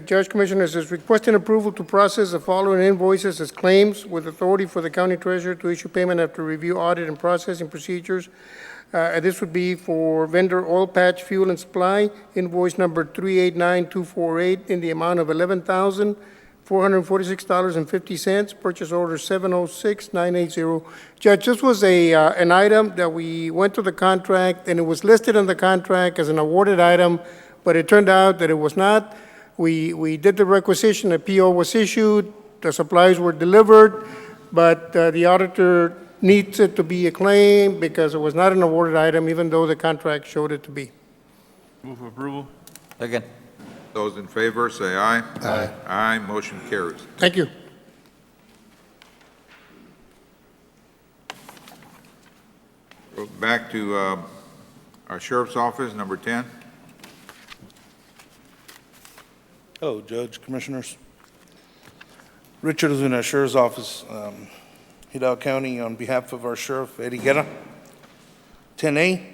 M: Judge Commissioners, is requesting approval to process the following invoices as claims with authority for the county treasurer to issue payment after review, audit, and processing procedures. And this would be for vendor oil patch fuel and supply, invoice number 389248 in the amount of $11,446.50, purchase order 706980. Judge, this was an item that we went to the contract, and it was listed in the contract as an awarded item, but it turned out that it was not. We did the requisition, a PO was issued, the supplies were delivered, but the auditor needs it to be a claim because it was not an awarded item, even though the contract showed it to be.
K: Move for approval.
C: Second.
B: Those in favor, say aye.
L: Aye.
B: Aye, motion carries.
M: Thank you.
B: Go back to our sheriff's office, number 10.
P: Hello, Judge, Commissioners. Richard Ozuna, Sheriff's Office, Hidalgo County, on behalf of our Sheriff, Eddie Guerra. 10A,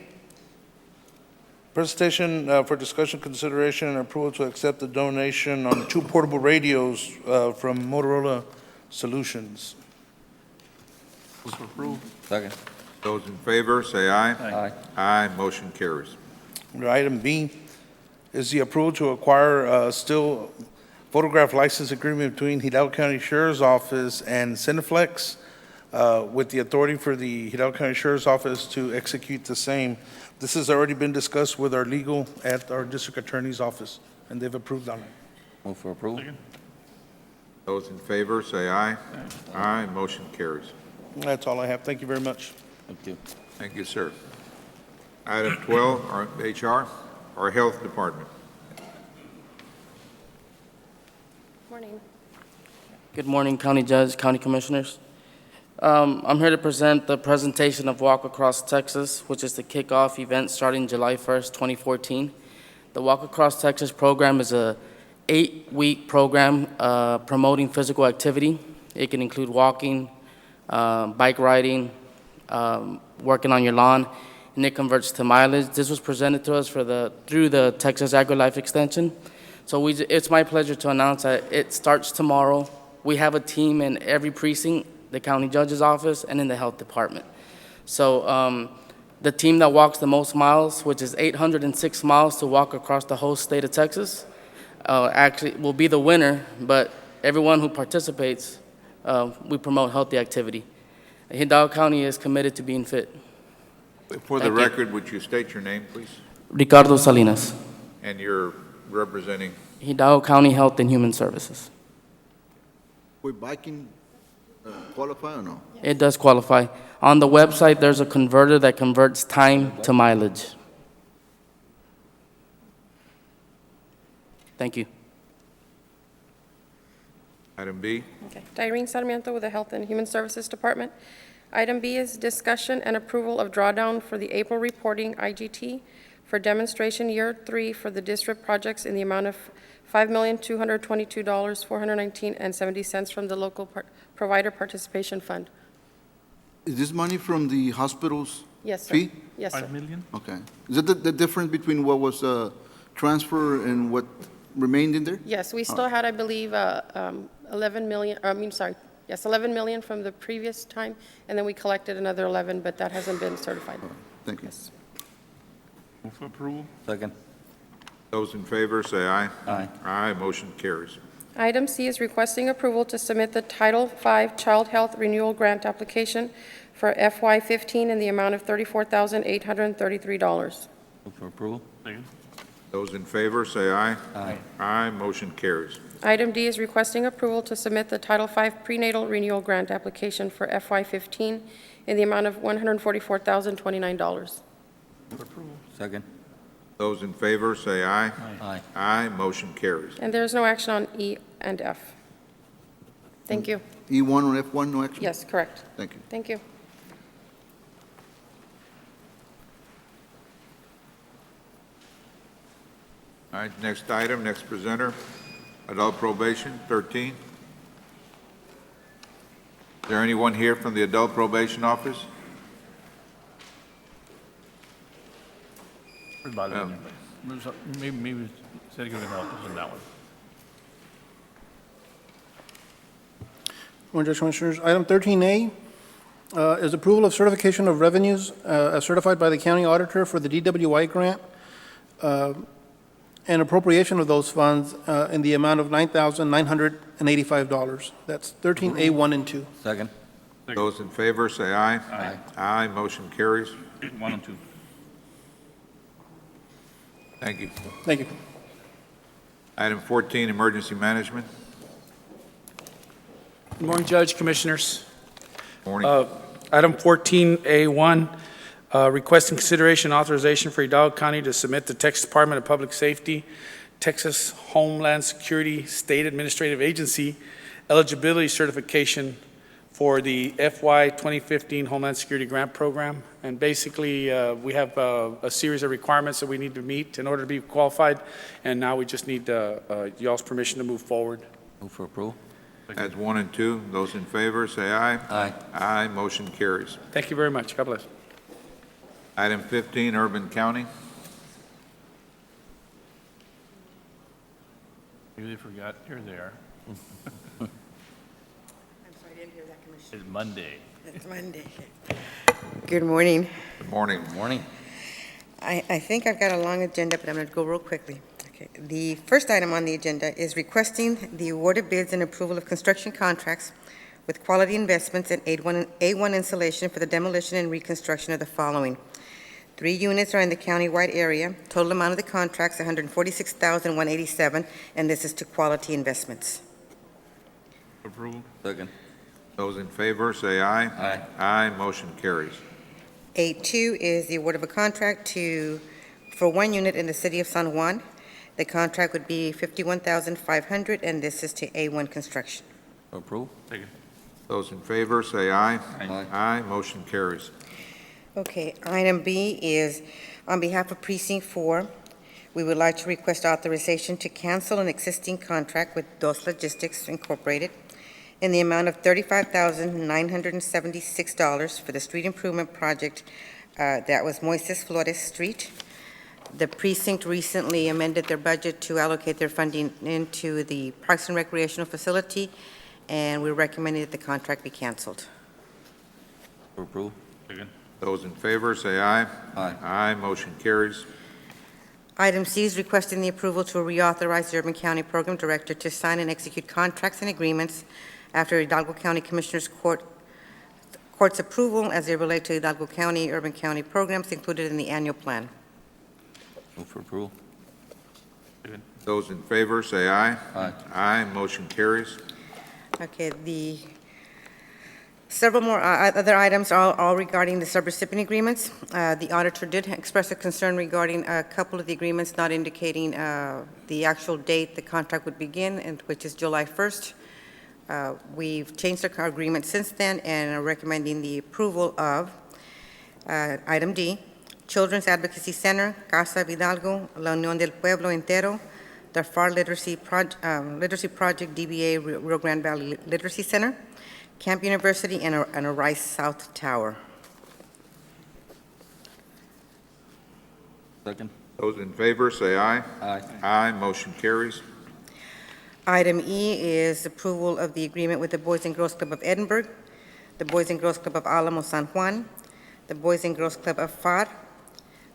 P: presentation for discussion, consideration, and approval to accept the donation on 2 portable radios from Motorola Solutions.
K: Move for approval.
C: Second.
B: Those in favor, say aye.
C: Aye.
B: Aye, motion carries.
P: Under item B is the approval to acquire a still photograph license agreement between Hidalgo County Sheriff's Office and Cineflex, with the authority for the Hidalgo County Sheriff's Office to execute the same. This has already been discussed with our legal at our district attorney's office, and they've approved on it.
C: Move for approval.
K: Second.
B: Those in favor, say aye. Aye, motion carries.
P: That's all I have. Thank you very much.
C: Thank you.
B: Thank you, sir. Item 12, our HR, our Health Department.
Q: Morning. Good morning, County Judge, County Commissioners. I'm here to present the presentation of Walk Across Texas, which is the kickoff event starting July 1st, 2014. The Walk Across Texas program is a 8-week program promoting physical activity. It can include walking, bike riding, working on your lawn, and it converts to mileage. This was presented to us through the Texas AgriLife Extension. So it's my pleasure to announce that it starts tomorrow. We have a team in every precinct, the county judge's office, and in the health department. So the team that walks the most miles, which is 806 miles to walk across the whole state of Texas, actually will be the winner, but everyone who participates, we promote healthy activity. Hidalgo County is committed to being fit.
B: For the record, would you state your name, please?
Q: Ricardo Salinas,
B: And you're representing?
Q: Hidalgo County Health and Human Services.
J: Would biking qualify or no?
Q: It does qualify. On the website, there's a converter that converts time to mileage. Thank you.
B: Item B.
R: Okay. Irene Sarmiento with the Health and Human Services Department. Item B is discussion and approval of drawdown for the April reporting IGT for demonstration year 3 for the district projects in the amount of $5,222,419.70 from the local provider participation fund.
J: Is this money from the hospital's
R: Yes, sir.
J: fee?
R: Yes, sir.
K: 5 million?
J: Okay. Is that the difference between what was transfer and what remained in there?
R: Yes, we still had, I believe, 11 million, yes, 11 million from the previous time, and then we collected another 11, but that hasn't been certified.
J: Thank you.
R: Yes.
K: Move for approval.
C: Second.
B: Those in favor, say aye.
C: Aye.
B: Aye, motion carries.
R: Item C is requesting approval to submit the Title V Child Health Renewal Grant application for FY15 in the amount of $34,833.
C: Move for approval.
K: Second.
B: Those in favor, say aye.
C: Aye.
B: Aye, motion carries.
R: Item D is requesting approval to submit the Title V Prenatal Renewal Grant application for FY15 in the amount of $144,029.
K: Move for approval.
C: Second.
B: Those in favor, say aye.
C: Aye.
B: Aye, motion carries.
R: And there is no action on E and F. Thank you.
J: E1 or F1, no action?
R: Yes, correct.
J: Thank you.
R: Thank you.
B: All right, next item, next presenter, adult probation, 13. Is there anyone here from the adult probation office?
K: Maybe Sergio can help us on that one.
H: Morning, Judge Commissioners. Item 13A is approval of certification of revenues as certified by the county auditor for the DWI grant and appropriation of those funds in the amount of $9,985. That's 13A1 and 2.
C: Second.
B: Those in favor, say aye.
C: Aye.
B: Aye, motion carries.
K: 1 and 2.
B: Thank you.
H: Thank you.
B: Item 14, emergency management.
S: Good morning, Judge, Commissioners.
B: Morning.
S: Item 14A1
D: requesting consideration and authorization for Hidalgo County to submit to Texas Department of Public Safety, Texas Homeland Security State Administrative Agency eligibility certification for the FY 2015 Homeland Security Grant Program. And basically, we have a series of requirements that we need to meet in order to be qualified, and now we just need y'all's permission to move forward.
C: Move for approval.
B: That's 1 and 2. Those in favor, say aye.
C: Aye.
B: Aye, motion carries.
D: Thank you very much. God bless.
B: Item 15, Urban County.
K: Maybe they forgot you're there.
I: I'm sorry, I didn't hear that, Commissioner.
K: It's Monday.
I: It's Monday. Good morning.
B: Good morning.
C: Morning.
I: I think I've got a long agenda, but I'm going to go real quickly. Okay. The first item on the agenda is requesting the award of bids and approval of construction contracts with Quality Investments and A1 Installation for the demolition and reconstruction of the following. 3 units are in the county-wide area. Total amount of the contracts, $146,187, and this is to Quality Investments.
K: Approval.
C: Second.
B: Those in favor, say aye.
C: Aye.
B: Aye, motion carries.
I: 8.2 is the award of a contract for 1 unit in the city of San Juan. The contract would be $51,500, and this is to A1 Construction.
C: Approve.
K: Second.
B: Those in favor, say aye.
C: Aye.
B: Aye, motion carries.
I: Okay, item B is on behalf of Precinct 4, we would like to request authorization to cancel an existing contract with DOS Logistics Incorporated in the amount of $35,976 for the street improvement project that was Moises Flores Street. The precinct recently amended their budget to allocate their funding into the Parks and Recreational Facility, and we're recommending that the contract be canceled.
C: Approve.
K: Second.
B: Those in favor, say aye.
C: Aye.
B: Aye, motion carries.
I: Item C is requesting the approval to reauthorize the Urban County Program Director to sign and execute contracts and agreements after Hidalgo County Commissioners Court's approval as they relate to Hidalgo County Urban County programs included in the annual plan.
C: Move for approval.
K: Second.
B: Those in favor, say aye.
C: Aye.
B: Aye, motion carries.
I: Okay, several more other items are all regarding the subrecipient agreements. The auditor did express a concern regarding a couple of the agreements not indicating the actual date the contract would begin, which is July 1st. We've changed our agreement since then and are recommending the approval of item D, Children's Advocacy Center, Casa Hidalgo, La Unión del Pueblo Entero, the FAR Literacy Project DBA Rio Grande Valley Literacy Center, Camp University, and a Rice South Tower.
C: Second.
B: Those in favor, say aye.
C: Aye.
B: Aye, motion carries.
I: Item E is approval of the agreement with the Boys and Girls Club of Edinburgh, the Boys and Girls Club of Alamo San Juan, the Boys and Girls Club of FAR,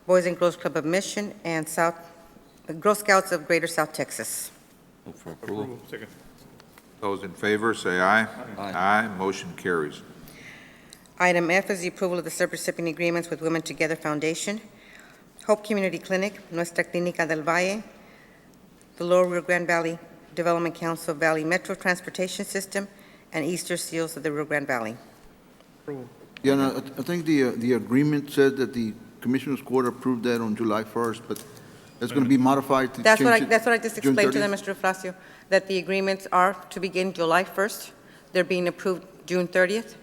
I: Boys and Girls Club of Mission, and Girl Scouts of Greater South Texas.
C: Move for approval.
K: Second.
B: Those in favor, say aye.
C: Aye.
B: Aye, motion carries.
I: Item F is the approval of the subrecipient agreements with Women Together Foundation, Hope Community Clinic, Nuestra Clínica del Valle, the Lower Rio Grande Valley Development Council Valley Metro Transportation System, and Easter Seals of the Rio Grande Valley.
J: Yeah, no, I think the agreement said that the Commissioners Court approved that on July 1st, but that's going to be modified to
I: That's
J: change
I: what
J: it
I: I just
J: June
I: explained to
J: 30th?
I: them, Mr. Flacio, that the agreements are to begin July 1st. They're being approved June 30th,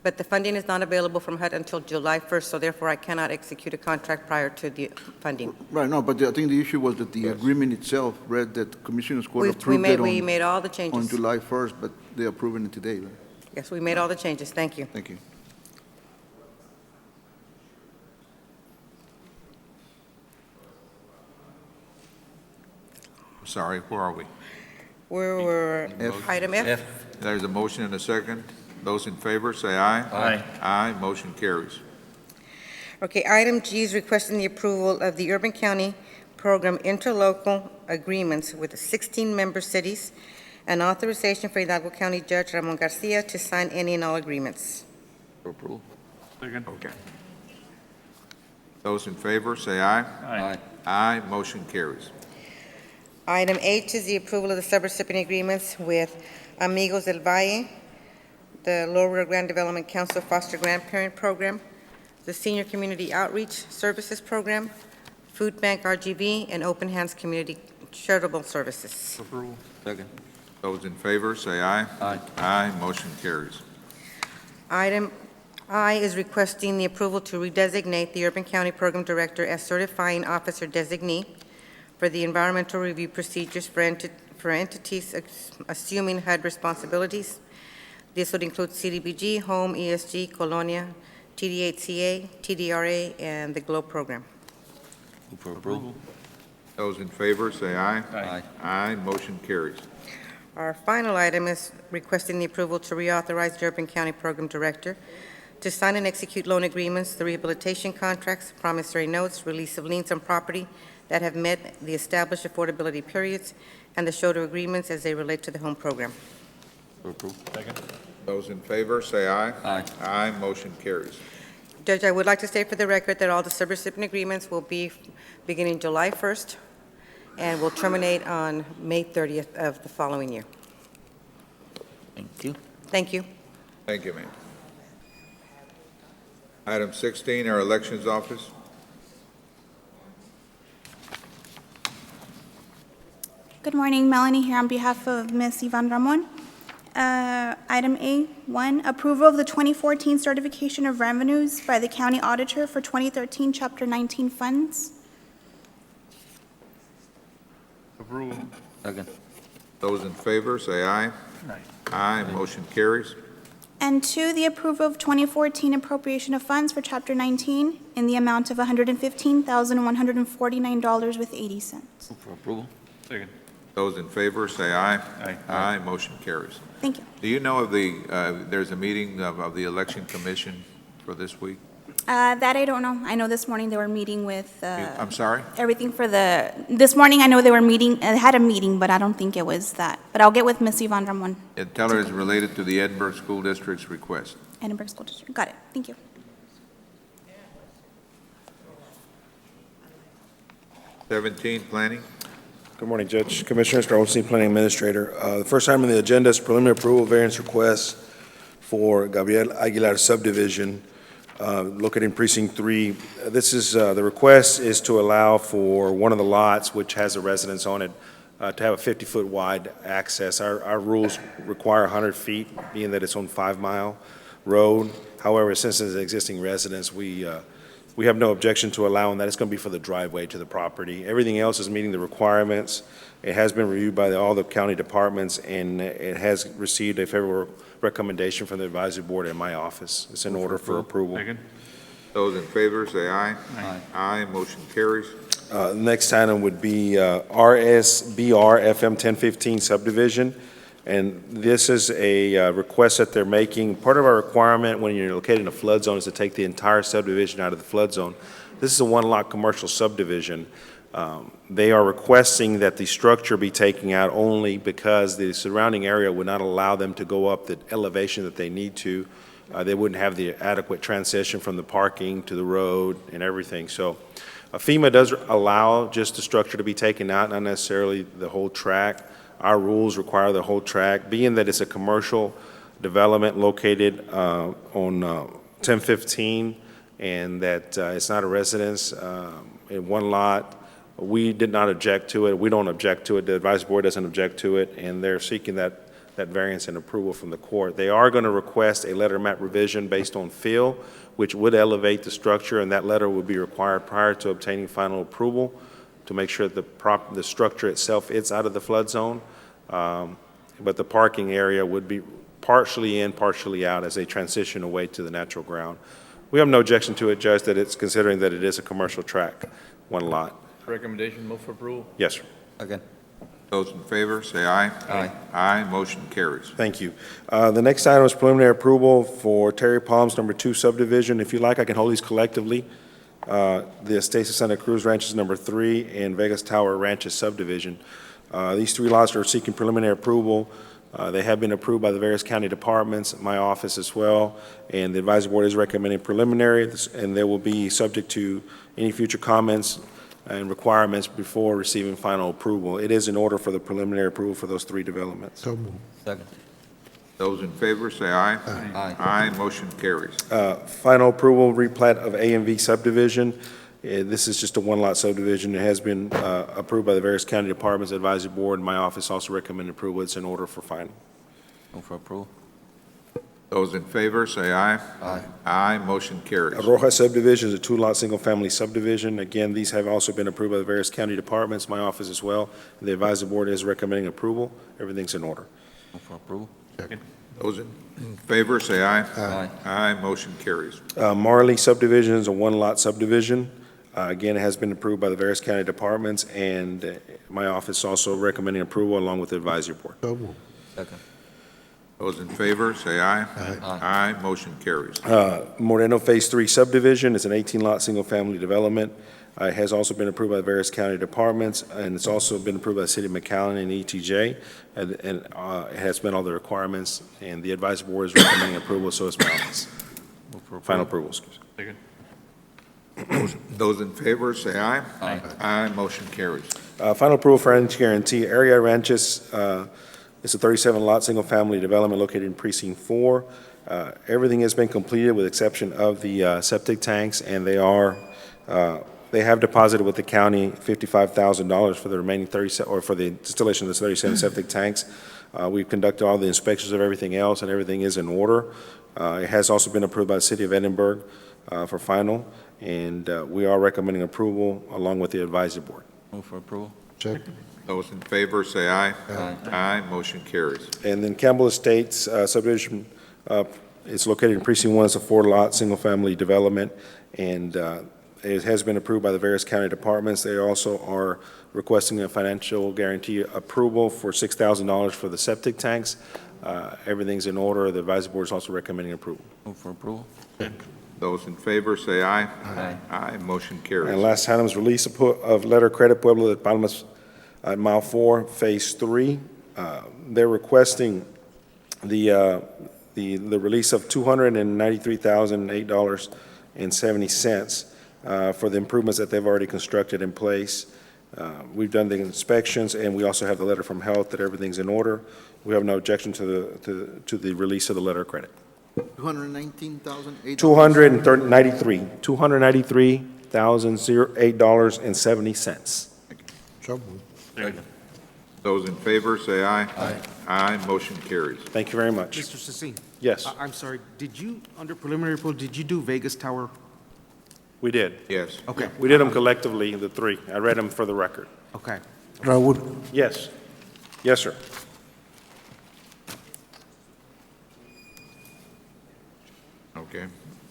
I: but the funding is not available from HUD until July 1st, so therefore I cannot execute a contract prior to the funding.
J: Right, no, but I think the issue was that the agreement itself read that Commissioners Court
I: We
J: approved it
I: we
J: on
I: made all the changes.
J: July 1st, but they're approving it today, right?
I: Yes, we made all the changes. Thank you.
J: Thank you.
B: Sorry, where are we?
I: We're item F.
B: There's a motion and a second. Those in favor, say aye.
K: Aye.
B: Aye, motion carries.
I: Okay, item G is requesting the approval of the Urban County Program interlocal agreements with 16 member cities and authorization for Hidalgo County Judge Ramon Garcia to sign any and all agreements.
C: For approval.
K: Second.
B: Okay. Those in favor, say aye.
K: Aye.
B: Aye, motion carries.
I: Item H is the approval of the subrecipient agreements with Amigos del Valle, the Lower Rio Grande Development Council Foster Grandparent Program,
S: the Senior Community Outreach Services Program, Food Bank RGV, and Open Hands Community Charitable Services.
C: Second.
B: Those in favor, say aye.
C: Aye.
B: Aye, motion carries.
S: Item I is requesting the approval to redesignate the Urban County Program Director as certifying officer designee for the environmental review procedures for entities assuming HUD responsibilities. This would include CDBG, Home, ESG, Colonia, TD8CA, TDRA, and the GLOBE program.
C: Move for approval.
B: Those in favor, say aye.
C: Aye.
B: Aye, motion carries.
S: Our final item is requesting the approval to reauthorize the Urban County Program Director to sign and execute loan agreements, the rehabilitation contracts, promissory notes, release of liens on property that have met the established affordability periods, and the shoulder agreements as they relate to the home program.
C: For approval.
N: Second.
B: Those in favor, say aye.
C: Aye.
B: Aye, motion carries.
S: Judge, I would like to state for the record that all the subrecipient agreements will be beginning July 1st and will terminate on May 30th of the following year.
C: Thank you.
S: Thank you.
B: Thank you, ma'am. Item 16, our Elections Office.
T: Good morning, Melanie here on behalf of Ms. Yvonne Ramon. Item A1, approval of the 2014 certification of revenues by the county auditor for 2013 Chapter 19 funds.
N: Approval.
C: Second.
B: Those in favor, say aye.
N: Aye.
B: Aye, motion carries.
T: And 2, the approval of 2014 appropriation of funds for Chapter 19 in the amount of $115,149.80.
C: Move for approval.
N: Second.
B: Those in favor, say aye.
N: Aye.
B: Aye, motion carries.
T: Thank you.
B: Do you know of there's a meeting of the Election Commission for this week?
T: That I don't know. I know this morning they were meeting with
B: I'm sorry?
T: everything for this morning I know they were meeting, had a meeting, but I don't think it was that. But I'll get with Ms. Yvonne Ramon,
B: Tell her it's related to the Edinburgh School District's request.
T: Edinburgh School District. Got it. Thank you.
B: 17, planning.
W: Good morning, Judge, Commissioners, Darrell Olsen, Planning Administrator. The first item on the agenda is preliminary approval variance request for Gabriel Aguilar subdivision located in Precinct 3. This is, the request is to allow for one of the lots which has a residence on it to have a 50-foot wide access. Our rules require 100 feet, being that it's on 5-mile road. However, since it's an existing residence, we have no objection to allowing that. It's going to be for the driveway to the property. Everything else is meeting the requirements. It has been reviewed by all the county departments, and it has received a favorable recommendation from the advisory board in my office. It's in order for approval.
N: Second.
B: Those in favor, say aye.
N: Aye.
B: Aye, motion carries.
W: Next item would be RSBR FM 1015 subdivision. And this is a request that they're making. Part of our requirement when you're located in a flood zone is to take the entire subdivision out of the flood zone. This is a one-lot commercial subdivision. They are requesting that the structure be taken out only because the surrounding area would not allow them to go up the elevation that they need to. They wouldn't have the adequate transition from the parking to the road and everything. So FEMA does allow just the structure to be taken out, not necessarily the whole tract. Our rules require the whole tract, being that it's a commercial development located on 1015 and that it's not a residence in one lot. We did not object to it. We don't object to it. The advisory board doesn't object to it, and they're seeking that variance and approval from the court. They are going to request a letter map revision based on fill, which would elevate the structure, and that letter would be required prior to obtaining final approval to make sure that the structure itself is out of the flood zone. But the parking area would be partially in, partially out as they transition away to the natural ground. We have no objection to it, Judge, that it's considering that it is a commercial tract, one lot.
N: Recommendation, move for approval.
W: Yes, sir.
C: Again.
B: Those in favor, say aye.
C: Aye.
B: Aye, motion carries.
W: Thank you. The next item is preliminary approval for Terry Palms number 2 subdivision. If you like, I can hold these collectively. The Estates of Santa Cruz Ranches number 3 and Vegas Tower Ranches subdivision. These 3 lots are seeking preliminary approval. They have been approved by the various county departments, my office as well, and the advisory board is recommending preliminary, and they will be subject to any future comments and requirements before receiving final approval. It is in order for the preliminary approval for those 3 developments.
L: So moved.
C: Second.
B: Those in favor say aye.
C: Aye.
B: Aye, motion carries.
W: Final approval, replat of A and V subdivision. This is just a one-lot subdivision. It has been approved by the various county departments, advisory board, and my office also recommended approval. It's in order for final.
C: Move for approval.
B: Those in favor say aye.
C: Aye.
B: Aye, motion carries.
W: Rojas subdivision is a two-lot, single-family subdivision. Again, these have also been approved by the various county departments, my office as well. The advisory board is recommending approval. Everything's in order.
C: Move for approval.
B: Those in favor say aye.
C: Aye.
B: Aye, motion carries.
W: Marley subdivision is a one-lot subdivision. Again, it has been approved by the various county departments, and my office also recommending approval along with the advisory board.
L: So moved.
C: Second.
B: Those in favor say aye.
C: Aye.
B: Aye, motion carries.
W: Moreno Phase 3 subdivision is an 18-lot, single-family development. It has also been approved by the various county departments, and it's also been approved by the city of McAllen and ETJ, and it has met all the requirements, and the advisory board is recommending approval, so is my office.
C: Move for
W: Final
C: approval.
W: approval, excuse me.
B: Those in favor say aye.
C: Aye.
B: Aye, motion carries.
W: Final approval for Ranch Guarantee. Area Ranches is a 37-lot, single-family development located in Precinct 4. Everything has been completed with exception of the septic tanks, and they have deposited with the county $55,000 for the remaining 37, or for the installation of the 37 septic tanks. We've conducted all the inspections of everything else, and everything is in order. It has also been approved by the city of Edinburgh for final, and we are recommending approval along with the advisory board.
C: Move for approval.
L: Second.
B: Those in favor say aye.
C: Aye.
B: Aye, motion carries.
W: And then Campbell Estates subdivision is located in Precinct 1. It's a 4-lot, single-family development, and it has been approved by the various county departments. They also are requesting a financial guarantee approval for $6,000 for the septic tanks. Everything's in order. The advisory board is also recommending approval.
C: Move for approval.
B: Those in favor say aye.
C: Aye.
B: Aye, motion
W: And
B: carries.
W: last item is release of letter of credit Pueblo de Palmas at Mile 4, Phase 3. They're requesting the release of $293,008.70 for the improvements that they've already constructed in place. We've done the inspections, and we also have the letter from health that everything's in order. We have no objection to the release of the letter of credit.
J: $219,008.
W: $293,008.70.
L: So moved.
B: Second. Those in favor say aye.
C: Aye.
B: Aye, motion carries.
W: Thank you very much.
A: Mr. Ceci.
W: Yes,
A: I'm sorry, did you, under preliminary approval, did you do Vegas Tower?
W: we did.
B: Yes.
A: Okay.
W: We did them collectively, the three. I read them for the record.
A: Okay.
L: Raul,
W: Yes. Yes, sir.
B: Okay.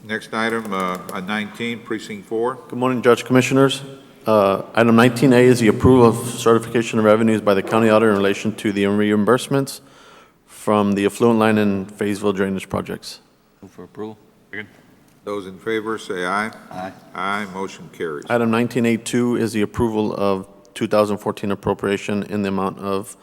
B: Next item, 19, Precinct 4.
G: Good morning, Judge Commissioners. Item 19A is the approval of certification of revenues by the county auditor in relation to the reimbursements from the affluent line and Fayetteville drainage projects.
C: Move for approval.
B: Those in favor say aye.
C: Aye.
B: Aye, motion carries.
G: Item 19A2 is the approval of 2014 appropriation in the amount of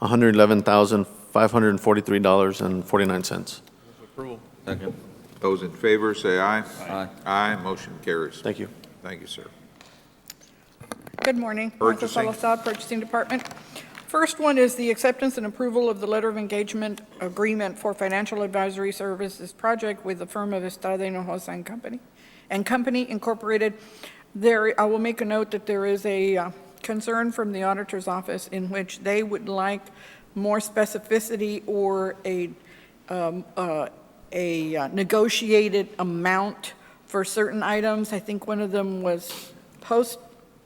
G: $111,543.49.
K: Approval.
C: Second.
B: Those in favor say aye.
C: Aye.
B: Aye, motion carries.
G: Thank you.
B: Thank you, sir.
U: Good morning. Martha
B: Purchasing.
U: Salazar, Purchasing Department. First one is the acceptance and approval of the letter of engagement agreement for financial advisory services project with the firm of Estrada Hinojosa and Company Incorporated. There, I will make a note that there is a concern from the auditor's office in which they would like more specificity or a negotiated amount for certain items. I think one of them was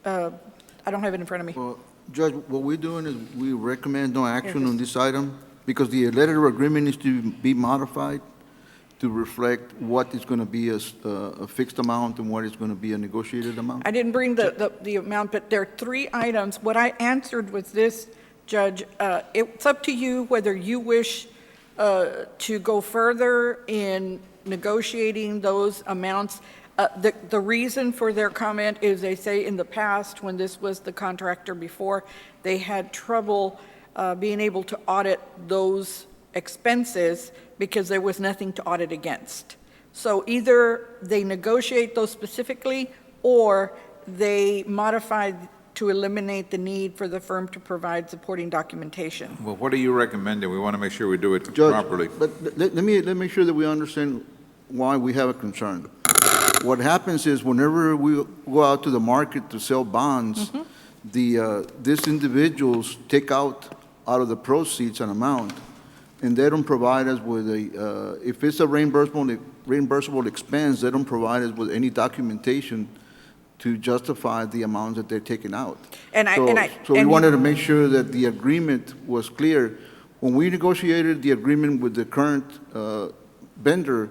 U: I don't have it in front of me.
J: Well, Judge, what we're doing is we recommend no action on this item because the letter of agreement needs to be modified to reflect what is going to be a fixed amount and what is going to be a negotiated amount.
U: I didn't bring the amount, but there are three items. What I answered was this, Judge, it's up to you whether you wish to go further in negotiating those amounts. The reason for their comment is they say in the past, when this was the contractor before, they had trouble being able to audit those expenses because there was nothing to audit against. So either they negotiate those specifically or they modify to eliminate the need for the firm to provide supporting documentation.
B: Well, what are you recommending? We want to make sure we do it
J: Judge,
B: properly.
J: but let me make sure that we understand why we have a concern. What happens is whenever we go out to the market to sell bonds, these individuals take out of the proceeds an amount, and they don't provide us with if it's a reimbursable expense, they don't provide us with any documentation to justify the amount that they're taking out. So we wanted to make sure that the agreement was clear. When we negotiated the agreement with the current vendor,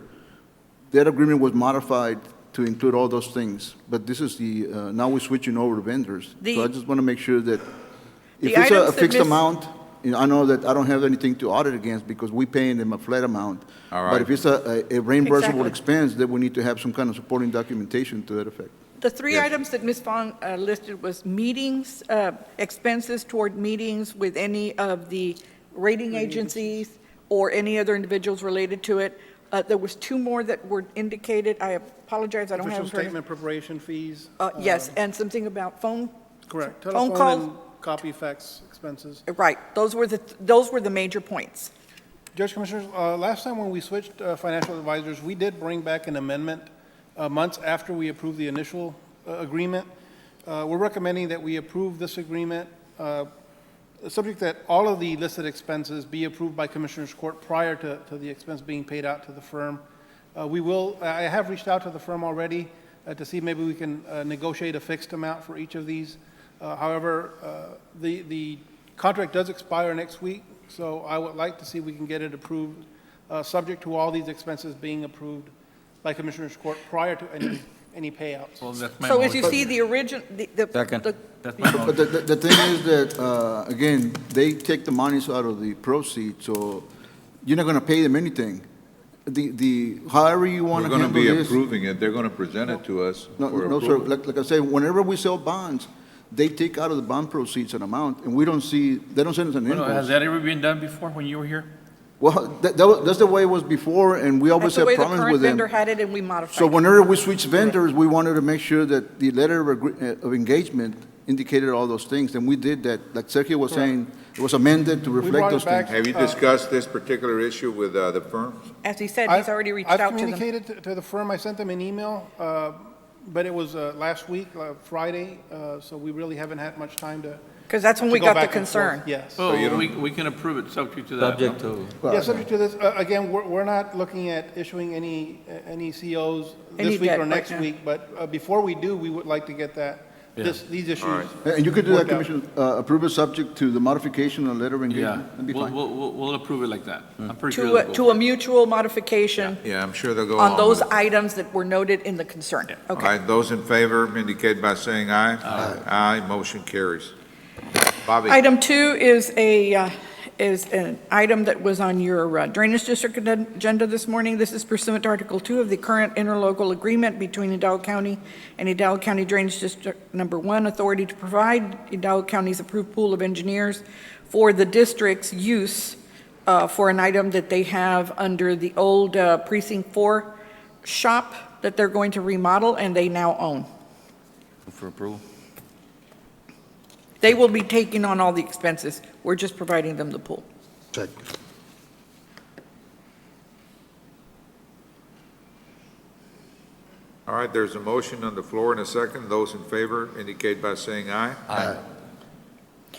J: that agreement was modified to include all those things. But this is now we're switching over to vendors. So I just want to make sure that if it's a fixed amount, I know that I don't have anything to audit against because we're paying them a flat amount.
B: All right.
J: But if it's a reimbursable
U: Exactly.
J: expense, then we need to have some kind of supporting documentation to that effect.
U: The three items that Ms. Fong listed was meetings, expenses toward meetings with any of the rating agencies or any other individuals related to it. There was two more that were indicated. I apologize, I don't have
H: Official
U: them in front of me.
H: statement preparation fees.
U: Yes, and something about phone.
H: Correct.
U: Phone
H: Telephone
U: calls.
H: and copy fax expenses.
U: Right, those were the major points.
H: Judge Commissioners, last time when we switched financial advisors, we did bring back an amendment months after we approved the initial agreement. We're recommending that we approve this agreement, subject that all of the listed expenses be approved by Commissioners Court prior to the expense being paid out to the firm. I have reached out to the firm already to see maybe we can negotiate a fixed amount for each of these. However, the contract does expire next week, so I would like to see if we can get it approved, subject to all these expenses being approved by Commissioners Court prior to any payouts.
K: Well, that's my
U: So as you
K: motion.
U: see, the original,
C: Second.
K: That's my motion.
J: But the thing is that, again, they take the monies out of the proceeds, so you're not going to pay them anything. However you want
B: We're
J: to
B: going to
J: handle
B: be
J: this.
B: approving it. They're going to present it to us
J: No,
B: for
J: no, sir,
B: approval.
J: like I say, whenever we sell bonds, they take out of the bond proceeds an amount, and we don't see, they don't send us an
K: Well, has
J: invoice.
K: that ever been done before when you were here?
J: Well, that's the way it was before, and we always
U: that's the
J: have
U: way the
J: problems
U: current
J: with them.
U: vendor had it and we modified
J: So
U: it.
J: whenever we switch vendors, we wanted to make sure that the letter of engagement indicated all those things, and we did that. Like Sergio was saying, it was amended to reflect
H: brought it
J: those
H: back.
J: things.
B: Have you discussed this particular issue with the firms?
U: As he said, he's already reached out to
H: I've
U: them.
H: communicated to the firm, I sent them an email, but it was last week, Friday, so we really haven't had much time to.
U: Because that's when
H: to
U: we
H: go
U: got the
H: back and forth.
U: concern.
H: Yes.
K: So
B: you don't-
K: we can approve it subject to that.
C: Subject
K: no?
C: to,
H: Yeah, subject to this, again, we're not looking at issuing any COs
U: Any
H: this week
U: debt
H: or
U: right
H: next
U: now.
H: week, but before we do, we would like to get these issues.
J: And you could do that,
H: worked out.
J: Commissioner, approve it subject to the modification of letter of
K: Yeah,
J: engagement. That'd be
K: we'll,
J: fine.
K: we'll approve it like that. I'm pretty sure. they'll go
U: To
K: for
U: a mutual modification
B: Yeah, I'm sure they'll go
U: on
B: along
U: those
B: with it.
U: items that were noted in the concern.
B: All
U: Okay.
B: right, those in favor indicate by saying aye. Aye, motion carries. Bobby?
U: Item 2 is an item that was on your Drainage District agenda this morning. This is pursuant to Article 2 of the current interlocal agreement between Hidalgo County and Hidalgo County Drainage District Number 1, authority to provide Hidalgo County's approved pool of engineers for the district's use for an item that they have under the old Precinct 4 shop that they're going to remodel and they now own.
C: for approval.
U: They will be taking on all the expenses. We're just providing them the pool.
L: Check.
B: All right, there's a motion on the floor and a second. Those in favor indicate by saying aye.
C: Aye.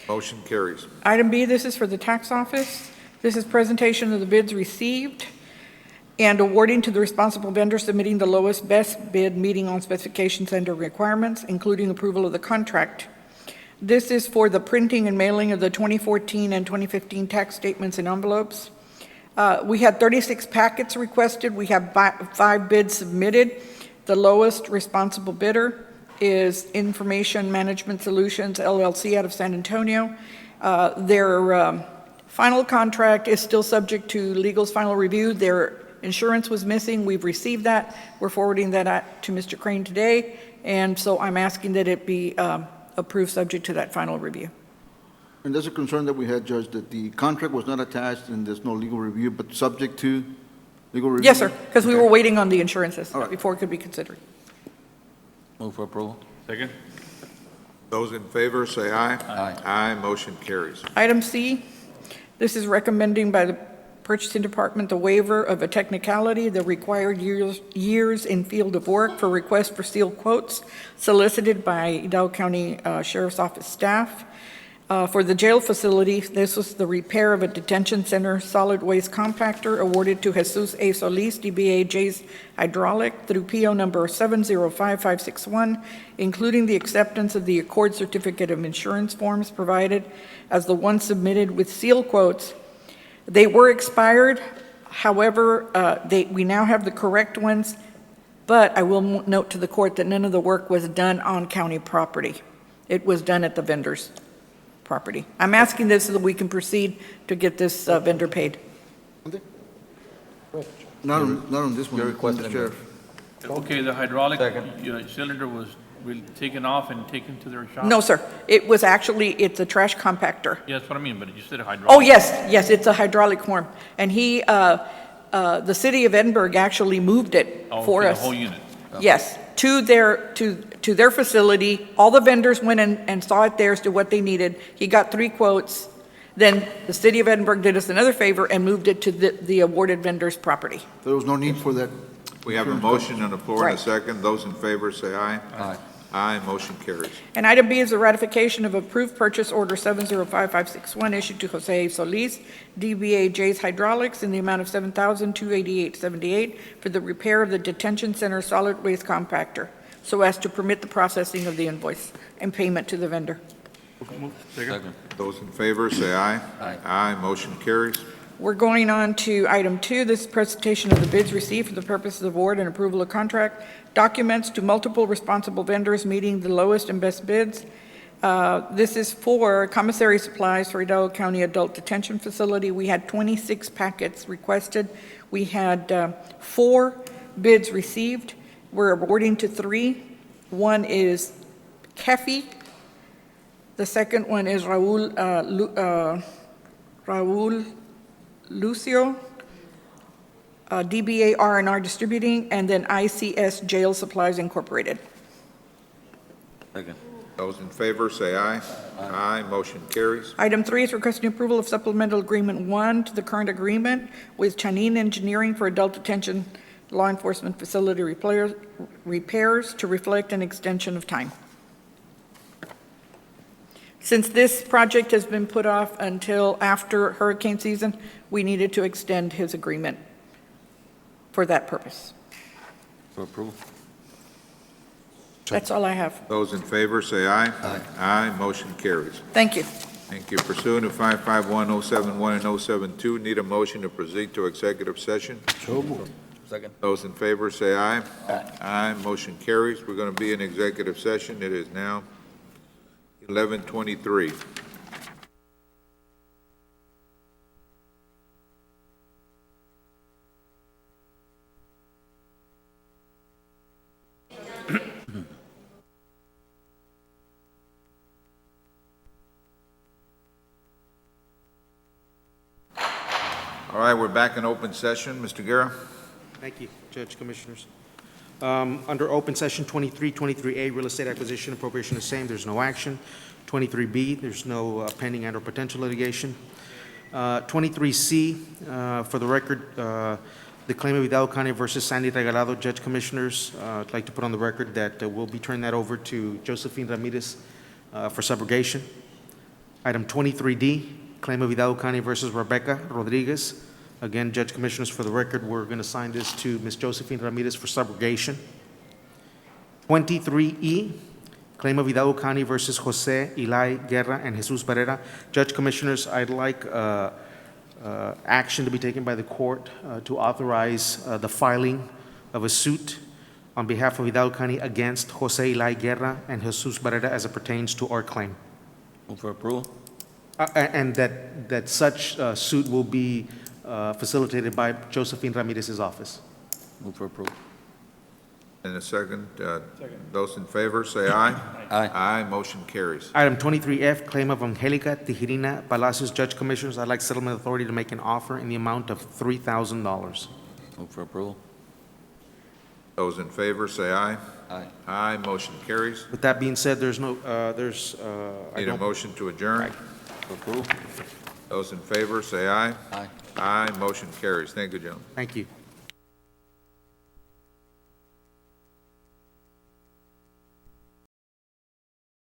B: Motion carries.
U: Item B, this is for the tax office. This is presentation of the bids received and awarding to the responsible vendor submitting the lowest best bid meeting on specifications and or requirements, including approval of the contract. This is for the printing and mailing of the 2014 and 2015 tax statements and envelopes. We had 36 packets requested. We have 5 bids submitted. The lowest responsible bidder is Information Management Solutions LLC out of San Antonio. Their final contract is still subject to legal's final review. Their insurance was missing. We've received that. We're forwarding that out to Mr. Crane today, and so I'm asking that it be approved subject to that final review.
J: And there's a concern that we had, Judge, that the contract was not attached and there's no legal review, but subject to legal review?
U: Yes, sir, because we
J: Okay.
U: were waiting on the insurances
J: All right.
U: before it could be considered.
C: Move for approval.
K: Second?
B: Those in favor, say aye.
C: Aye.
B: Aye, motion carries.
U: Item C, this is recommending by the Purchasing Department the waiver of a technicality, the required years in field of work for request for sealed quotes solicited by Hidalgo County Sheriff's Office staff. For the jail facility, this was the repair of a detention center solid waste compactor awarded to Jesus A. Solis, DBA J's Hydraulic, through PO number 705561, including the acceptance of the Accord Certificate of Insurance forms provided as the one submitted with sealed quotes. They were expired, however, we now have the correct ones, but I will note to the court that none of the work was done on county property. It was done at the vendor's property. I'm asking this so that we can proceed to get this vendor paid.
J: Not on this one,
C: You're requesting
J: Mr. Sheriff.
K: Okay, the hydraulic
C: Second.
K: cylinder was taken off and taken to their shop?
U: No, sir. It was actually, it's a trash compactor.
K: Yeah, that's what I mean, but you said a hydraulic.
U: Oh, yes, it's a hydraulic form. And the city of Edinburgh actually moved it for
K: Okay,
U: us.
K: the whole unit.
U: Yes, to their facility. All the vendors went and saw it there as to what they needed. He got 3 quotes. Then the city of Edinburgh did us another favor and moved it to the awarded vendor's property.
J: There was no need for that.
B: We have a motion on the floor and a
U: Right.
B: second. Those in favor, say aye.
C: Aye.
B: Aye, motion carries.
U: And item B is the ratification of approved purchase order 705561 issued to Jose Solis, DBA J's Hydraulics, in the amount of $7,288.78 for the repair of the detention center solid waste compactor, so as to permit the processing of the invoice and payment to the vendor.
C: Second.
B: Those in favor, say aye.
C: Aye.
B: Aye, motion carries.
U: We're going on to item 2. This is presentation of the bids received for the purposes of award and approval of contract documents to multiple responsible vendors meeting the lowest and best bids. This is for commissary supplies for Hidalgo County Adult Detention Facility. We had 26 packets requested. We had 4 bids received. We're awarding to 3. One is Kefi. The second one is Raul Lucio, DBA R&R Distributing, and then ICS Jail Supplies Incorporated.
C: Second.
B: Those in favor, say aye. Aye, motion carries.
U: Item 3 is requesting approval of Supplemental Agreement 1 to the current agreement with Chanin Engineering for adult detention law enforcement facility repairs to reflect an extension of time. Since this project has been put off until after hurricane season, we needed to extend his agreement for that purpose.
C: For approval.
U: That's all I have.
B: Those in favor, say aye.
C: Aye.
B: Aye, motion carries.
U: Thank you.
B: Thank you. Pursuant to 551-071 and 072, need a motion to proceed to executive session.
C: Second.
B: Those in favor, say aye. Aye, motion carries. We're going to be in executive session. It is now 11:23. All right, we're back in open session. Mr. Guerra?
A: Thank you, Judge, Commissioners. Under open session 2323A, real estate acquisition, appropriation of same, there's no action. 23B, there's no pending and/or potential litigation. 23C, for the record, the claim of Hidalgo County versus Sandy Regalado, Judge, Commissioners, I'd like to put on the record that we'll be turning that over to Josephine Ramirez for subrogation. Item 23D, claim of Hidalgo County versus Rebecca Rodriguez. Again, Judge, Commissioners, for the record, we're going to assign this to Ms. Josephine Ramirez for subrogation. 23E, claim of Hidalgo County versus Jose Eli Guerra and Jesus Barrera. Judge, Commissioners, I'd like action to be taken by the court to authorize the filing of a suit on behalf of Hidalgo County against Jose Eli Guerra and Jesus Barrera as it pertains to our claim.
C: Move for approval.
A: And that such suit will be facilitated by Josephine Ramirez's office.
C: Move for approval.
B: In a second, those in favor, say aye.
C: Aye.
B: Aye, motion carries.
A: Item 23F, claim of Angelica Tijerina Palacios. Judge, Commissioners, I'd like settlement authority to make an offer in the amount of $3,000.
C: Move for approval.
B: Those in favor, say aye.
C: Aye.
B: Aye, motion carries.
A: With that being said, I
B: Need a
A: don't,
B: motion to adjourn?
C: Approve.
B: Those in favor, say aye.
C: Aye.
B: Aye, motion carries. Thank you, gentlemen.
A: thank you.